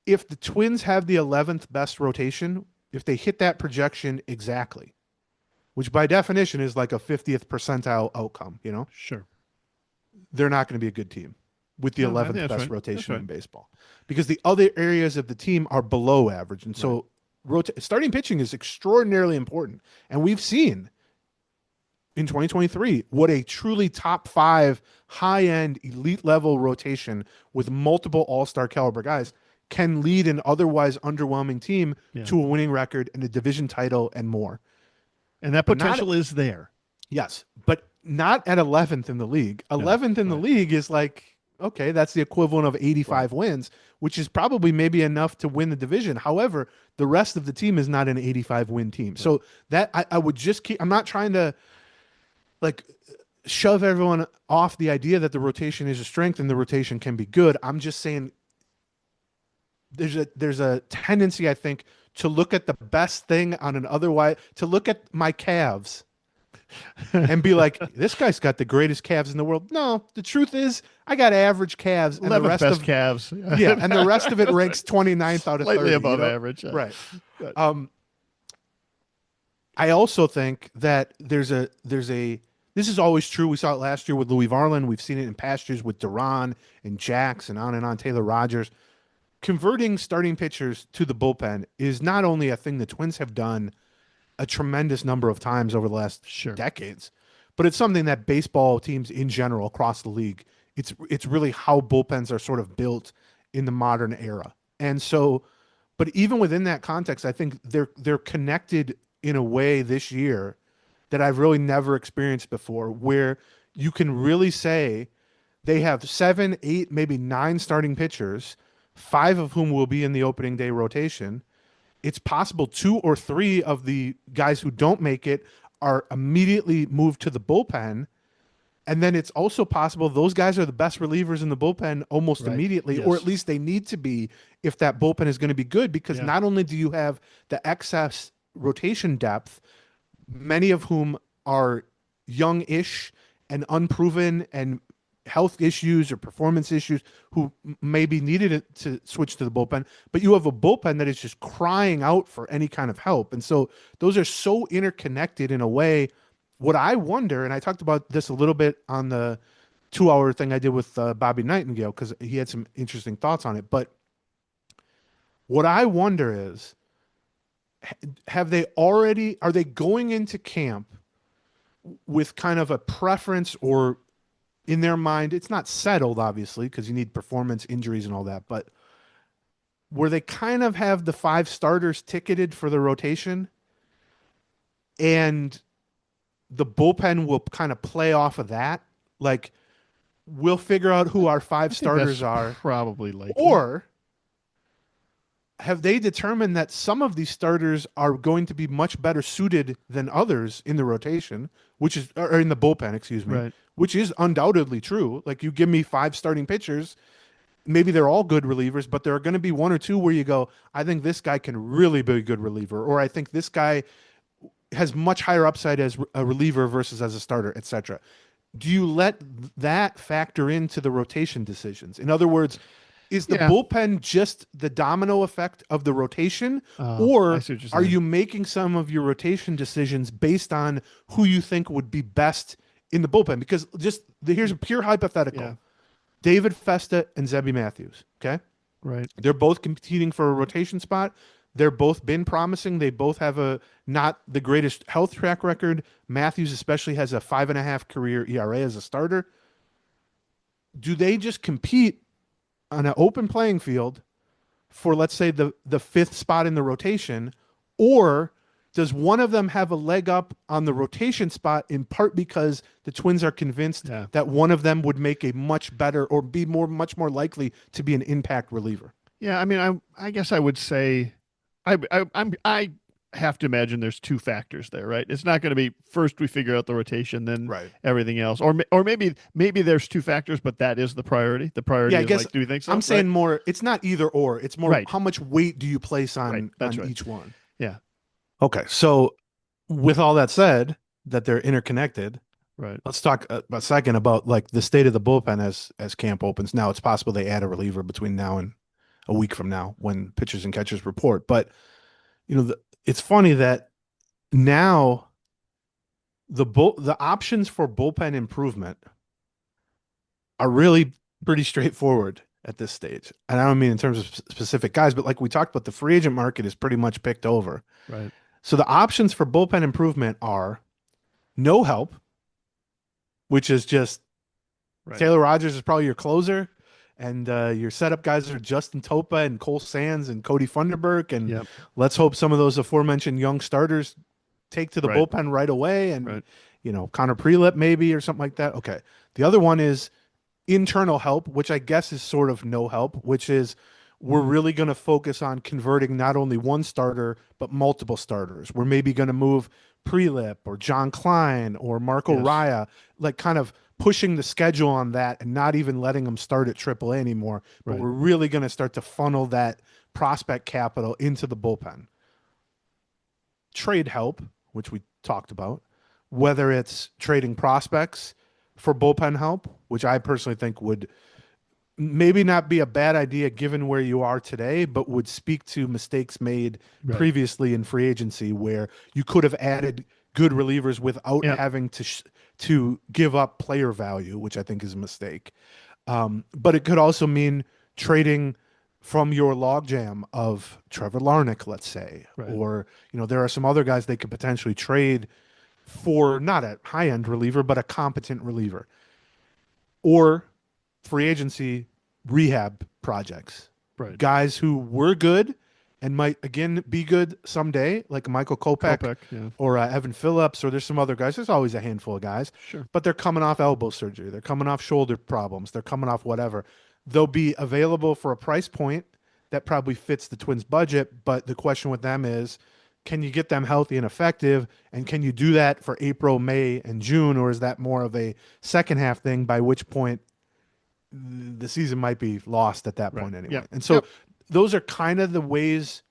If the Twins have the 11th best rotation, if they hit that projection exactly, which by definition is like a 50th percentile outcome, Sure. they're not going to be a good team with the No, I 11th think that's best right. rotation That's in right. baseball, because the other areas of the team are below average. And so starting pitching is extraordinarily important. And we've seen in 2023 what a truly top 5 high-end elite level rotation with multiple all-star caliber guys can lead an otherwise underwhelming team to a winning record and a division title and more. And that potential is there. Yes, but not at 11th in the league. 11th in the league is like, okay, that's the equivalent of 85 wins, which is probably maybe enough to win the division. However, the rest of the team is not an 85 win team. Right. So that I would just keep, I'm not trying to like shove everyone off the idea that the rotation is a strength and the rotation can be good. I'm just saying there's a tendency, I think, to look at the best thing on an otherwise, to look at my calves and be like, this guy's got the greatest calves in the world. No, the truth is I got average calves. And the rest best of calves. Yeah, and the rest of it ranks 29th out of 30. Slightly above average. Yeah. Right. I also think that this is always true. We saw it last year with Louis Varland. We've seen it in past years with Duran and Jax and on, Taylor Rogers. Converting starting pitchers to the bullpen is not only a thing the Twins have done a tremendous number of times over the last decades, but it's something that baseball teams in general across the league, it's really how bullpens are sort of built in the modern era. And so, but even within that context, I think they're connected in a way this year that I've really never experienced before, where you can really say they have 7, 8, maybe 9 starting pitchers, 5 of whom will be in the opening day rotation. It's possible 2 or 3 of the guys who don't make it are immediately moved to the bullpen. And then it's also possible those guys are the best relievers in the bullpen almost immediately, or at least they need to be if that bullpen is going to be good, because not only do you have the excess rotation depth, many of whom are young-ish and unproven and health issues or performance issues who maybe needed it to switch to the bullpen, but you have a bullpen that is just crying out for any kind of help. And so those are so interconnected in a way. What I wonder, and I talked about this a little bit on the 2-hour thing I did with Bobby Nightingale, because he had some interesting thoughts on it. But what I wonder is, are they going into camp with kind of a preference, or in their mind, it's not settled, obviously, because you need performance injuries and all that, but where they kind of have the 5 starters ticketed for the rotation, and the bullpen will kind of play off of that? Like, we'll figure out who our 5 starters are. Probably likely. Or have they determined that some of these starters are going to be much better suited than others in the rotation, or in the bullpen, excuse me, which is undoubtedly true. Like, you give me 5 starting pitchers, maybe they're all good relievers, but there are going to be 1 or 2 where you go, I think this guy can really be a good reliever, or I think this guy has much higher upside as a reliever versus as a starter, etc. Do you let that factor into the rotation decisions? In other words, is the bullpen just the domino effect of the rotation, or are you making some of your rotation decisions based on who you think would be best in the bullpen? Because here's a pure hypothetical. Yeah. David Festa and Zebby Matthews, okay? Right. They're both competing for a rotation spot. They're both been promising. They both have not the greatest health track record. Matthews especially has a 5.5 career ERA as a starter. Do they just compete on an open playing field for, let's say, the 5th spot in the rotation, Or does one of them have a leg up on the rotation spot in part because the Twins are convinced Yeah. that one of them would make a much better or be much more likely to be an impact reliever? Yeah, I mean, I guess I would say, I have to imagine there's two factors there, right? It's not going to be first we figure out the rotation, then Right. everything else, or maybe there's two factors, but that is the priority. The priority Yeah, I is guess like, do you think so? I'm saying Right? more, it's not either or. It's more Right. how much weight do you place Right. That's on right. each one? Yeah. Okay. So with all that said, that they're interconnected, Right. let's talk a second about like the state of the bullpen as camp opens. Now it's possible they add a reliever between now and a week from now when pitchers and catchers report. But it's funny that now the options for bullpen improvement are really pretty straightforward at this stage. And I don't mean in terms of specific guys, but like we talked about, the free agent market is pretty much picked over. Right. So the options for bullpen improvement are no help, which is just Right. Taylor Rogers is probably your closer, and your setup guys are Justin Topa and Cole Sands and Cody Funderburk, and Yep. let's hope some of those aforementioned young starters take to the Right. bullpen right away, and Right. Connor Prelip maybe or something like that. Okay, the other one is internal help, which I guess is sort of no help, which is we're really going to focus on converting not only one starter, but multiple starters. We're maybe going to move Prelip or John Klein or Marco Yes. Raya, like kind of pushing the schedule on that and not even letting them start at AAA anymore. But Right. we're really going to start to funnel that prospect capital into the bullpen. Trade help, which we talked about, whether it's trading prospects for bullpen help, which I personally think would maybe not be a bad idea given where you are today, but would speak to mistakes made Right. previously in free agency where you could have added good relievers without Yep. having to give up player value, which I think is a mistake. But it could also mean trading from your logjam of Trevor Larnach, let's say, Right. or there are some other guys they could potentially trade for not a high-end reliever, but a competent reliever, or free agency rehab projects. Right. Guys who were good and might again be good someday, like Michael Kopech, Yeah. or Evan Phillips, or there's some other guys. There's always a handful of guys, Sure. but they're coming off elbow surgery. They're coming off shoulder problems. They're coming off whatever. They'll be available for a price point that probably fits the Twins' budget. But the question with them is, can you get them healthy and effective? And can you do that for April, May, and June? Or is that more of a second half thing, by which point the season might be lost at that point Right. anyway? Yep. And so Yep. those are kind of the ways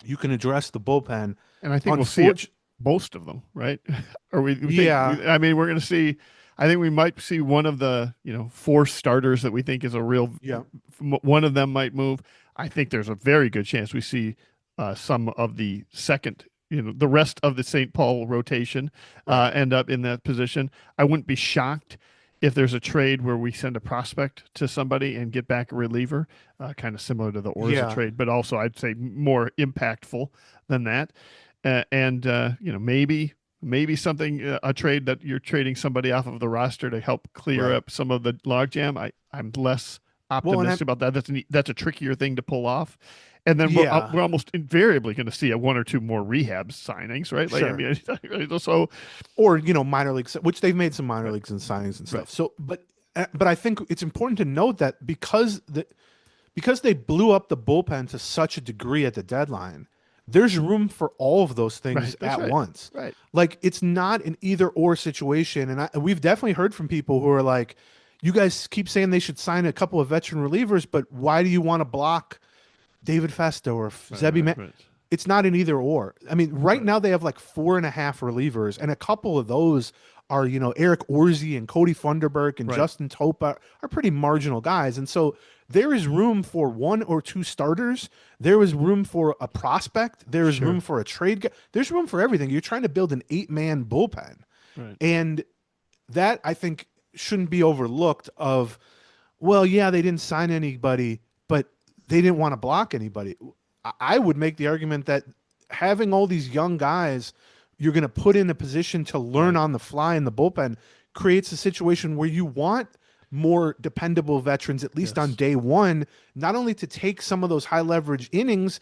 you can address the bullpen. And I think we'll see most of them, right? Or we Yeah. think, I mean, we're going to see. I think we might see one of the four starters that we think is a real. Yeah. One of them might move. I think there's a very good chance we see some of the second. The rest of the St. Paul rotation end up in that position. I wouldn't be shocked if there's a trade where we send a prospect to somebody and get back a reliever, kind of similar to the Orza trade, but also I'd say more impactful than that. Maybe something, a trade that you're trading somebody off of the roster to help clear up some of the logjam. I'm less optimistic about that. That's a trickier thing to pull off. And then we're almost invariably going to see one or two more rehab signings, right? Like, Sure. I mean, so, or minor leagues, which they've made some minor leagues and signings and stuff. Right. So, but I think it's important to note that because they blew up the bullpen to such a degree at the deadline, there's room for all of those things at once. Right. Like, it's not an either or situation. And we've definitely heard from people who are like, you guys keep saying they should sign a couple of veteran relievers, but why do you want to block David Festo or Zebby? Right. It's not an either or. I mean, right now they have like 4.5 relievers, and a couple of those are, Eric Orzi and Cody Funderburk and Justin Topa are pretty marginal guys. And so there is room for one or two starters. There is room for a prospect. There is room for a trade. There's room for everything. You're trying to build an 8-man bullpen. Right. And that, I think, shouldn't be overlooked of, well, yeah, they didn't sign anybody, but they didn't want to block anybody. I would make the argument that having all these young guys you're going to put in a position to learn on the fly in the bullpen creates a situation where you want more dependable veterans, at least on day one, not only to take some of those high leverage innings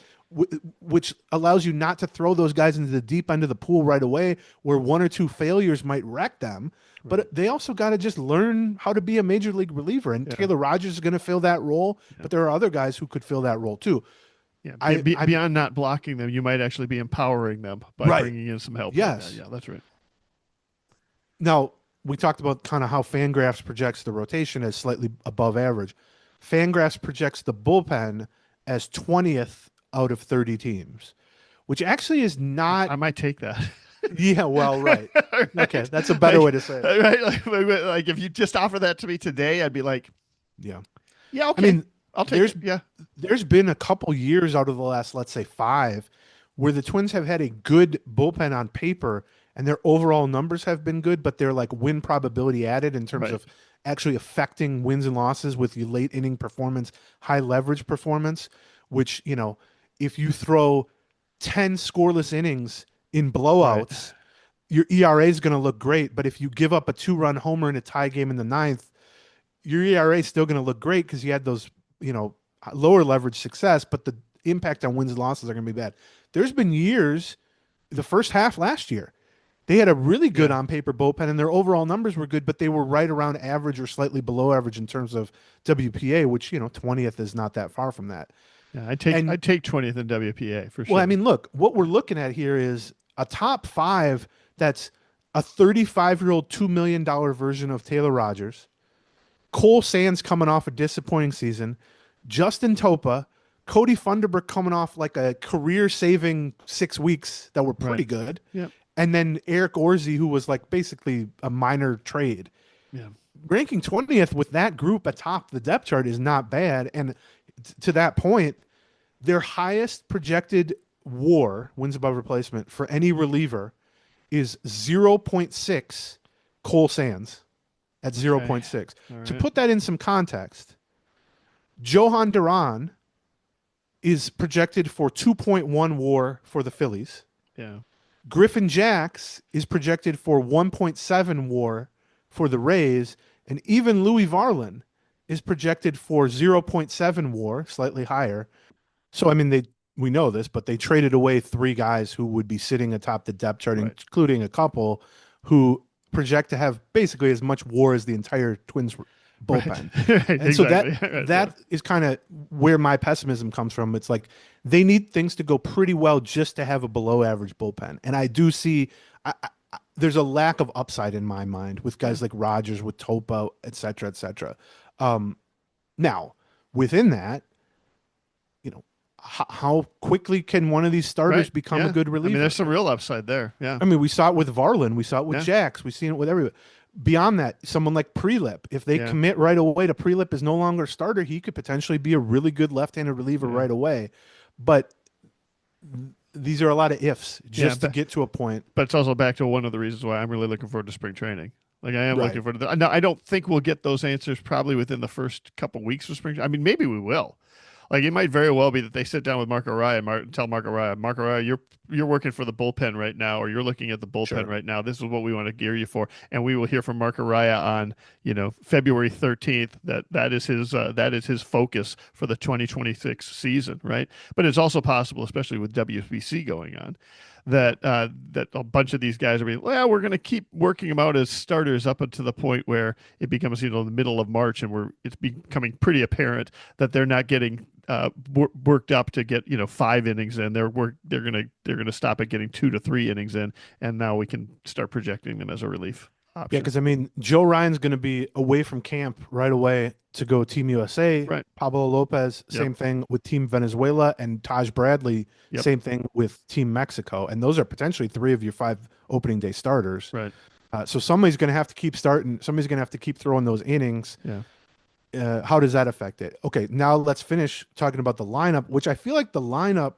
which allows you not to throw those guys into the deep end of the pool right away, where one or two failures might wreck them. Right. But they also got to just learn how to be a major league reliever. And Taylor Rogers is going to fill that role, but there are other guys who could fill that role too. Yeah, beyond not blocking them, you might actually be empowering them by bringing in some help. Yes. Like that. Yeah, that's right. Now, we talked about kind of how Fangraphs projects the rotation as slightly above average. Fangraphs projects the bullpen as 20th out of 30 teams, which actually is not. I might take that. Yeah, well, right. Okay, that's a better way to say it. Right? Like if you just offer that to me today, I'd be like, yeah, okay. I mean, I'll take it. Yeah. There's been a couple years out of the last, let's say 5, where the Twins have had a good bullpen on paper and their overall numbers have been good, but they're like win probability added in terms of actually affecting wins and losses with your late inning performance, high leverage performance, which, if you throw 10 scoreless innings in blowouts, your ERA is going to look great. But if you give up a 2-run homer in a tie game in the 9th, your ERA is still going to look great because you had those, lower leverage success, but the impact on wins and losses are going to be bad. There's been years, the first half last year, they had a really good on paper bullpen and their overall numbers were good, but they were right around average or slightly below average in terms of WPA, which, 20th is not that far from that. Yeah, I'd take 20th in WPA for sure. Well, I mean, look, what we're looking at here is a top 5 that's a 35-year-old $2 million version of Taylor Rogers, Cole Sands coming off a disappointing season, Justin Topa, Cody Funderburk coming off like a career-saving 6 weeks that were pretty good, and then Eric Orsi, who was like basically a minor trade. Yeah, ranking 20th with that group atop the depth chart is not bad, and to that point, their highest projected WAR, wins above replacement, for any reliever is 0.6 Cole Sands at 0.6. Right. To put that in some context, Johan Duran is projected for 2.1 WAR for the Phillies. Yeah. Griffin Jax is projected for 1.7 WAR for the Rays, and even Louis Varlin is projected for 0.7 WAR, slightly higher. So, I mean, we know this, but they traded away 3 guys who would be sitting atop the depth chart, including a couple who project to have basically as much WAR as the entire Twins bullpen. Right. And exactly. so that is kind of where my pessimism comes from. It's like they need things to go pretty well just to have a below average bullpen. And I do see there's a lack of upside in my mind with guys like Rogers, with Topa, et cetera, et cetera. Now, within that, how quickly can one of these starters become a good reliever? I mean, there's some real upside there. Yeah. I mean, we saw it with Varlin. We saw it with Jax. We've seen it with everybody. Beyond that, someone like Prelip, if they commit right away to Prelip is no longer a starter, he could potentially be a really good left-handed reliever right away. But these are a lot of ifs just to get to a point. But it's also back to one of the reasons why I'm really looking forward to spring training. Like I am looking forward to that. I don't think we'll get those answers probably within the first couple weeks of spring. I mean, maybe we will. Like it might very well be that they sit down with Mark Araya and tell Mark Araya, you're working for the bullpen right now, or you're looking at the bullpen right now. This is what we want to gear you for, and we will hear from Mark Araya on February 13th that is his focus for the 2026 season, right? But it's also possible, especially with WBC going on, that a bunch of these guys are being, we're going to keep working them out as starters up until the point where it becomes the middle of March, and it's becoming pretty apparent that they're not getting worked up to get 5 innings in. They're gonna stop at getting 2 to 3 innings in, and now we can start projecting them as a relief option. Yeah, because I mean, Joe Ryan's going to be away from camp right away to go Team USA. Right. Pablo Lopez, same thing with Team Venezuela, and Taj Bradley, same thing with Team Mexico. And those are potentially 3 of your 5 opening day starters. Right. So somebody's going to have to keep starting. Somebody's going to have to keep throwing those innings. Yeah. How does that affect it? Okay, now let's finish talking about the lineup, which I feel like the lineup,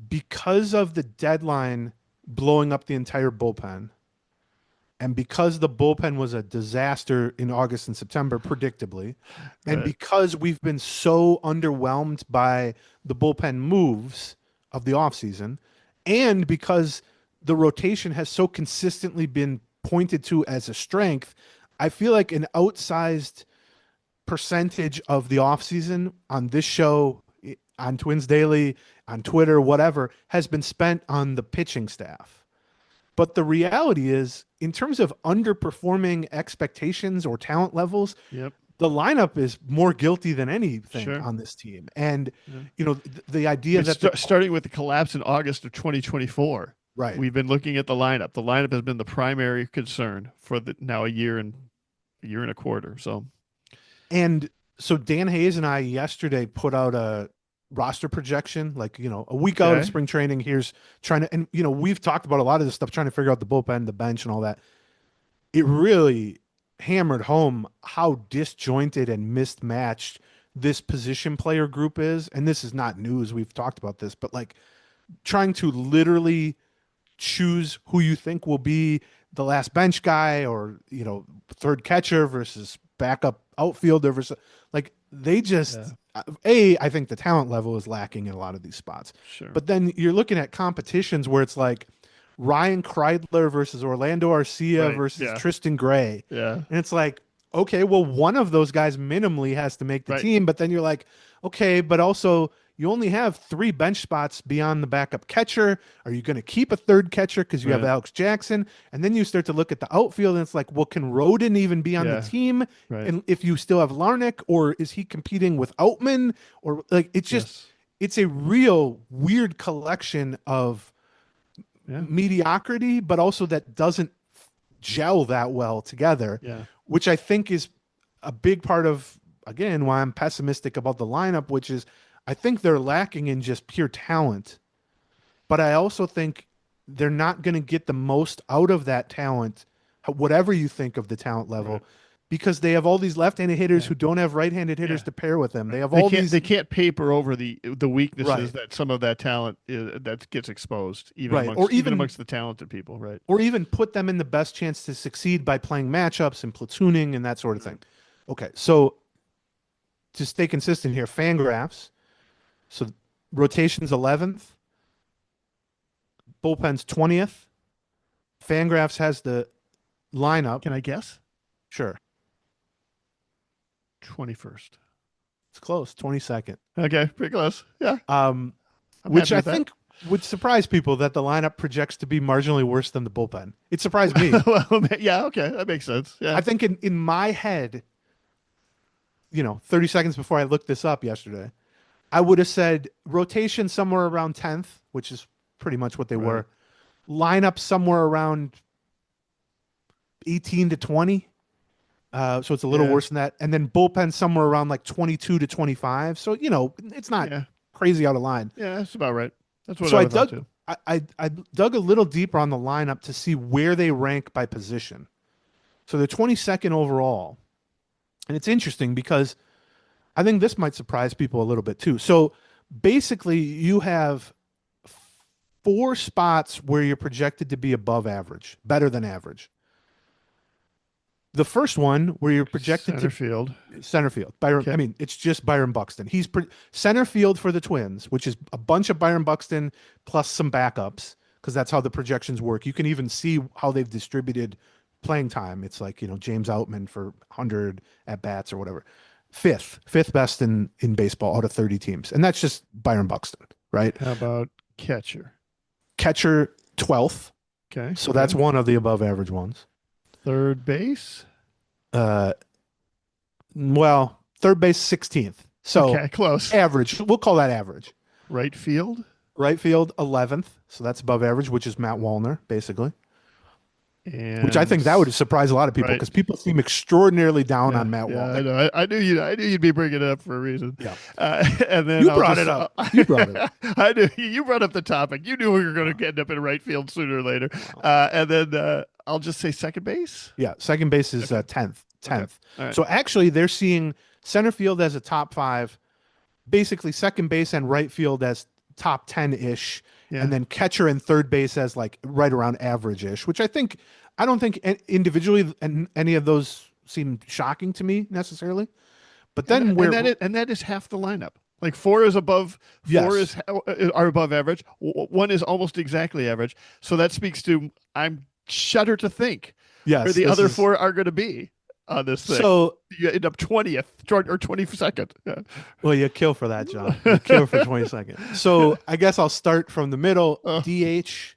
because of the deadline blowing up the entire bullpen, and because the bullpen was a disaster in August and September, predictably, and because we've been so underwhelmed by the bullpen moves of the offseason, and because the rotation has so consistently been pointed to as a strength, I feel like an outsized percentage of the offseason on this show, on Twins Daily, on Twitter, whatever, has been spent on the pitching staff. But the reality is, in terms of underperforming expectations or talent levels, Yep. the lineup is more guilty than anything Sure. on this team. And, Yeah. the idea that starting with the collapse in August of 2024, right. we've been looking at the lineup. The lineup has been the primary concern for now a year and a quarter. So Dan Hayes and I yesterday put out a roster projection, like, a week out of spring training. Here's trying to, and we've talked about a lot of this stuff, trying to figure out the bullpen, the bench, and all that. It really hammered home how disjointed and mismatched this position player group is. And this is not news. We've talked about this, but like trying to literally choose who you think will be the last bench guy or, third catcher versus backup outfielder versus, like, they just, I think the talent level is lacking in a lot of these spots. Sure. But then you're looking at competitions where it's like Ryan Kreidler versus Orlando Arcia versus Tristan Gray. Yeah. And it's like, okay, well, one of those guys minimally has to make the team, but then you're like, okay, but also you only have 3 bench spots beyond the backup catcher. Are you going to keep a third catcher because you have Alex Jackson? And then you start to look at the outfield, and it's like, well, can Roden even be on the team? Right. And if you still have Larnick, or is he competing with Outman? Or like, it's just, it's a real weird collection of mediocrity, but also that doesn't gel that well together, which I think is a big part of, again, why I'm pessimistic about the lineup, which is I think they're lacking in just pure talent, but I also think they're not going to get the most out of that talent, whatever you think of the talent level, because they have all these left-handed hitters who don't have right-handed hitters to pair with them. They have they can't paper over the weaknesses that some of that talent that gets exposed, even amongst the talented people, right? Or even put them in the best chance to succeed by playing matchups and platooning and that sort of thing. Okay, so to stay consistent here, Fangraphs. So rotation's 11th, bullpen's 20th. Fangraphs has the lineup. Can I guess? Sure. 21st. It's close. 22nd. Okay, pretty close. Yeah. Which I think would surprise people that the lineup projects to be marginally worse than the bullpen. It surprised me. Well, yeah, okay, that makes sense. Yeah. I think in my head, 30 seconds before I looked this up yesterday, I would have said rotation somewhere around 10th, which is pretty much what they were. Lineup somewhere around 18 to 20. So it's a little worse than that. And then bullpen somewhere around like 22 to 25. So, it's not crazy out of line. Yeah, that's about right. That's what I thought too. I dug a little deeper on the lineup to see where they rank by position. So they're 22nd overall. And it's interesting because I think this might surprise people a little bit too. So basically you have 4 spots where you're projected to be above average, better than average. The first one where you're projected center field. Byron, okay. I mean, it's just Byron Buxton. He's center field for the Twins, which is a bunch of Byron Buxton plus some backups, because that's how the projections work. You can even see how they've distributed playing time. It's like, James Outman for 100 at bats or whatever. Fifth best in baseball out of 30 teams. And that's just Byron Buxton, right? How about catcher? Catcher 12th. Okay. So that's one of the above average ones. Third base? Third base 16th. So close. Average. We'll call that average. Right field? Right field 11th. So that's above average, which is Matt Wallner, basically. And which I think that would surprise a lot of people, because people seem extraordinarily down on Matt Wallner. I know. I knew you'd be bringing it up for a reason. Yeah. And then you brought it up. I knew you brought up the topic. You knew we were going to end up in right field sooner or later. And then I'll just say second base. Yeah, second base is 10th. Okay. Right. So actually, they're seeing center field as a top 5, basically second base and right field as top 10-ish. Yeah. And then catcher and third base as like right around average-ish, which I don't think individually any of those seem shocking to me necessarily. But then that is half the lineup. Like 4 is above, 4 are above average. 1 is almost exactly average. So that speaks to, I'm shudder to think where the other 4 are going to be. on this thing. So, You end up 20th or 22nd. Yeah. well, you kill for that, John. You kill for 22nd. So I guess I'll start from the middle. Oh. DH,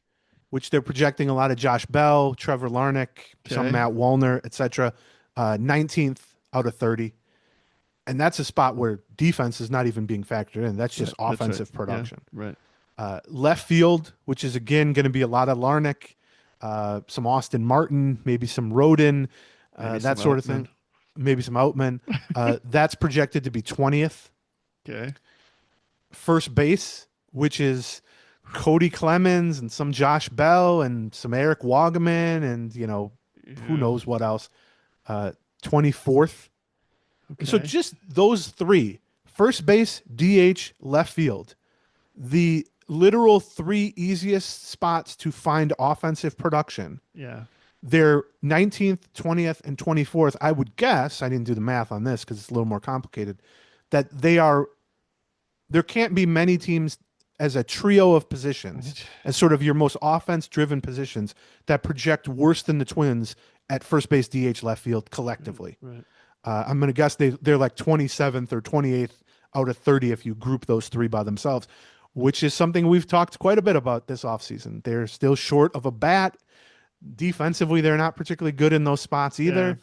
which they're projecting a lot of Josh Bell, Trevor Larnach, some Okay. Matt Wallner, etc. 19th out of 30. And that's a spot where defense is not even being factored in. That's just That's right. offensive production. Yeah, right. Left field, which is again going to be a lot of Larnach, some Austin Martin, maybe some Roden, Maybe that some sort of Outman. thing. Maybe some Outman. That's projected to be 20th. Okay. First base, which is Cody Clemens and some Josh Bell and some Eric Wagaman and who Yeah. knows what else. 24th. So Okay. just those three: first base, DH, left field. The literal three easiest spots to find offensive production. Yeah. They're 19th, 20th, and 24th. I would guess, I didn't do the math on this because it's a little more complicated, that there can't be many teams as a trio of positions, as sort of your most offense-driven positions, that project worse than the Twins at first base, DH, left field collectively. Right. I'm going to guess they're like 27th or 28th out of 30 if you group those three by themselves, which is something we've talked quite a bit about this offseason. They're still short of a bat. Defensively, they're not particularly good in those spots either.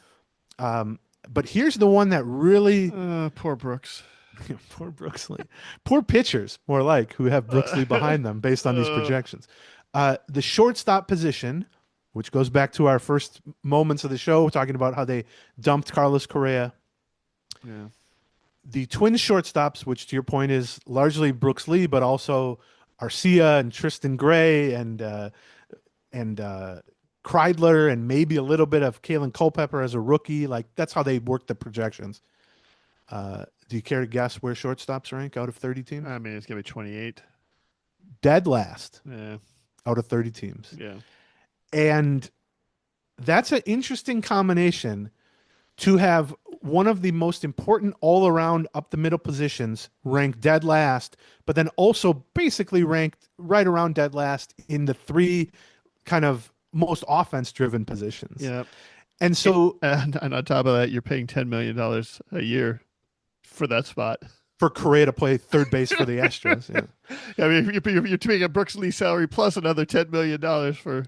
But here's the one that really Poor Brooks. poor Brooks Lee. Poor pitchers, more like, who have Brooks Lee behind them based on these projections. The shortstop position, which goes back to our first moments of the show, talking about how they dumped Carlos Correa. Yeah. The Twins shortstops, which to your point is largely Brooks Lee, but also Arcia and Tristan Gray and Kreidler and maybe a little bit of Kalen Culpepper as a rookie. Like that's how they work the projections. Do you care to guess where shortstops rank out of 30 teams? I mean, it's gonna be 28. Dead last Yeah. out of 30 teams. Yeah. And that's an interesting combination to have one of the most important all-around up-the-middle positions ranked dead last, but then also basically ranked right around dead last in the three kind of most offense-driven positions. Yeah. And so And on top of that, you're paying $10 million a year for that spot. for Correa to play third base for the Astros. Yeah. I mean, you're paying a Brooks Lee salary plus another $10 million for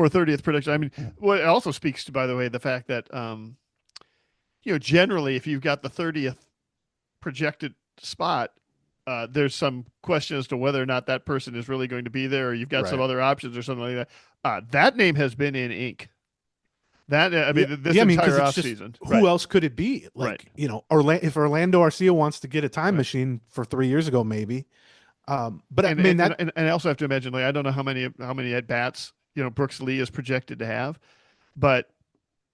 30th production. I mean, what it also speaks to, by the way, the fact that generally, if you've got the 30th projected spot, there's some question as to whether or not that person is really going to be there, or you've got some Right. other options or something like that. That name has been in ink. That this entire 'cause it's offseason. who else could it be? Like, if Orlando Arcia wants to get a time machine for 3 years ago, maybe. But and I also have to imagine, like, I don't know how many at bats Brooks Lee is projected to have, but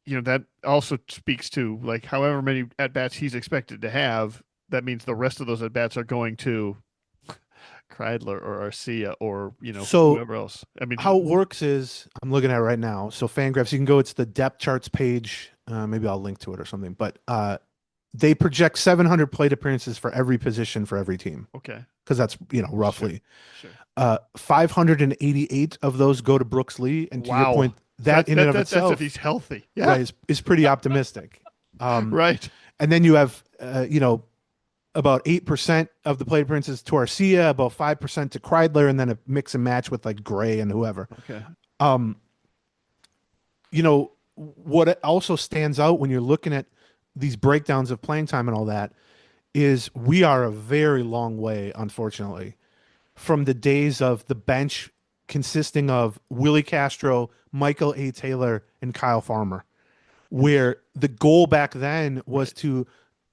that also speaks to, like, however many at bats he's expected to have. That means the rest of those at bats are going to Kreidler or Arcia or So, whoever else. I mean, how it works is, I'm looking at it right now. So Fangraphs, you can go, it's the depth charts page. Maybe I'll link to it or something. But they project 700 plate appearances for every position for every team. Okay. Because that's, roughly. Sure. 588 of those go to Brooks Lee. And to your point, that in and of itself, that's if he's healthy. Yeah. right, is pretty optimistic. Right. And then you have, about 8% of the plate appearances to Arcia, about 5% to Kreidler, and then a mix and match with like Gray and whoever. Okay. What also stands out when you're looking at these breakdowns of playing time and all that is we are a very long way, unfortunately, from the days of the bench consisting of Willie Castro, Michael A. Taylor, and Kyle Farmer, where the goal back then was to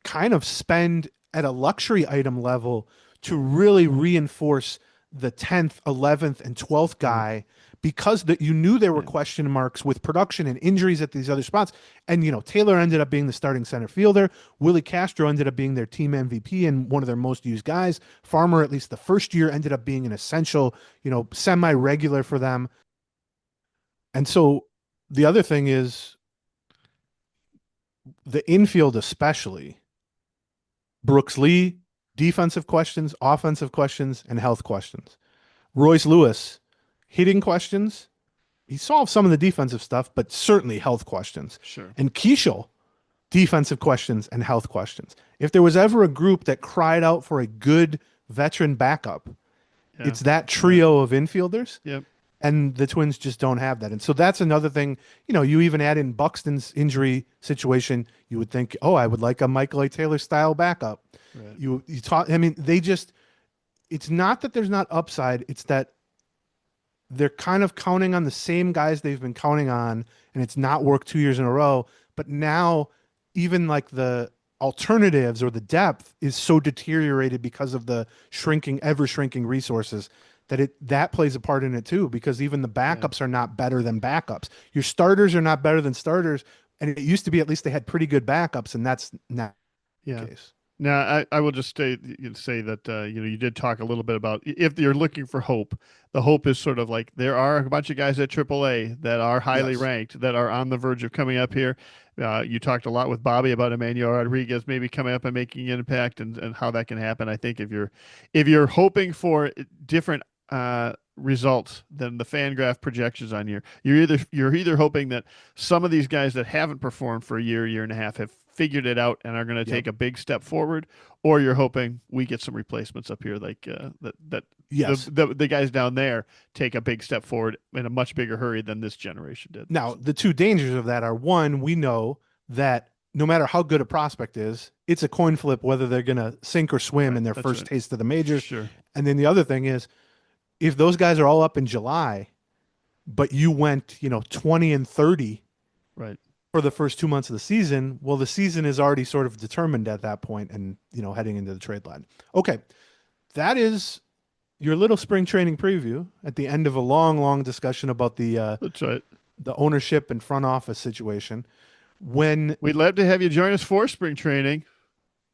kind of spend at a luxury item level to really reinforce the 10th, 11th, and 12th guy, because you knew there were question marks with production and injuries at these other spots. And, Taylor ended up being the starting center fielder. Willie Castro ended up being their team MVP and one of their most used guys. Farmer, at least the first year, ended up being an essential, semi-regular for them. And so the other thing is the infield, especially Brooks Lee, defensive questions, offensive questions, and health questions. Royce Lewis, hitting questions. He solved some of the defensive stuff, but certainly health questions. Sure. And Keishel, defensive questions, and health questions. If there was ever a group that cried out for a good veteran backup, it's that trio of infielders. Yep. And the Twins just don't have that. And so that's another thing, you even add in Buxton's injury situation, you would think, oh, I would like a Michael A. Taylor style backup. Right. You talk, it's not that there's not upside, it's that they're kind of counting on the same guys they've been counting on, and it's not worked 2 years in a row. But now even like the alternatives or the depth is so deteriorated because of the ever shrinking resources that plays a part in it too, because even the backups are not better than backups. Your starters are not better than starters. And it used to be at least they had pretty good backups, and that's not the case. Now, I will just say that, you did talk a little bit about if you're looking for hope, the hope is sort of like there are a bunch of guys at AAA that are highly ranked, that are on the verge of coming up here. You talked a lot with Bobby about Emmanuel Rodriguez maybe coming up and making an impact and how that can happen. I think if you're hoping for different results than the FanGraph projections on you're either hoping that some of these guys that haven't performed for a year and a half have figured it out and are going to take a big step forward, or you're hoping we get some replacements up here like the guys down there take a big step forward in a much bigger hurry than this generation did. Now, the two dangers of that are, one, we know that no matter how good a prospect is, it's a coin flip whether they're going to sink or swim in their first taste of the majors. Sure. And then the other thing is, if those guys are all up in July, but you went, 20 and 30 for the first 2 months of the season, well, the season is already sort of determined at that point and, heading into the trade line. Okay. That is your little spring training preview at the end of a long, long discussion about the ownership and front office situation. When we'd love to have you join us for spring training.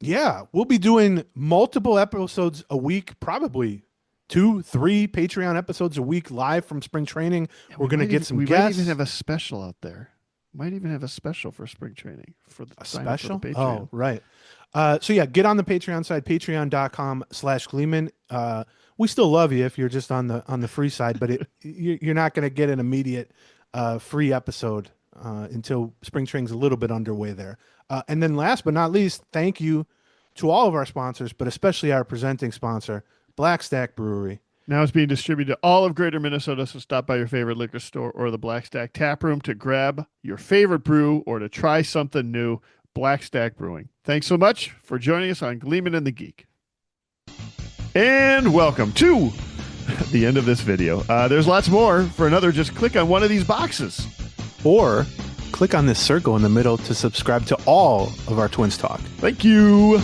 Yeah. We'll be doing multiple episodes a week, probably 2-3 Patreon episodes a week live from spring training. We're going to get some guests. We might even have a special out there. Might even have a special for spring training for the special. For the Patreon. Oh, right. So yeah, get on the Patreon side, patreon.com/Gleeman. We still love you if you're just on the free side, but you're not going to get an immediate free episode until spring training's a little bit underway there. And then last but not least, thank you to all of our sponsors, but especially our presenting sponsor, Black Stack Brewery. Now it's being distributed to all of Greater Minnesota, so stop by your favorite liquor store or the Black Stack Tap Room to grab your favorite brew or to try something new. Black Stack Brewing. Thanks so much for joining us on Gleeman and the Geek. And welcome to the end of this video. There's lots more. For another, just click on one of these boxes. Or click on this circle in the middle to subscribe to all of our Twins Talk. Thank you.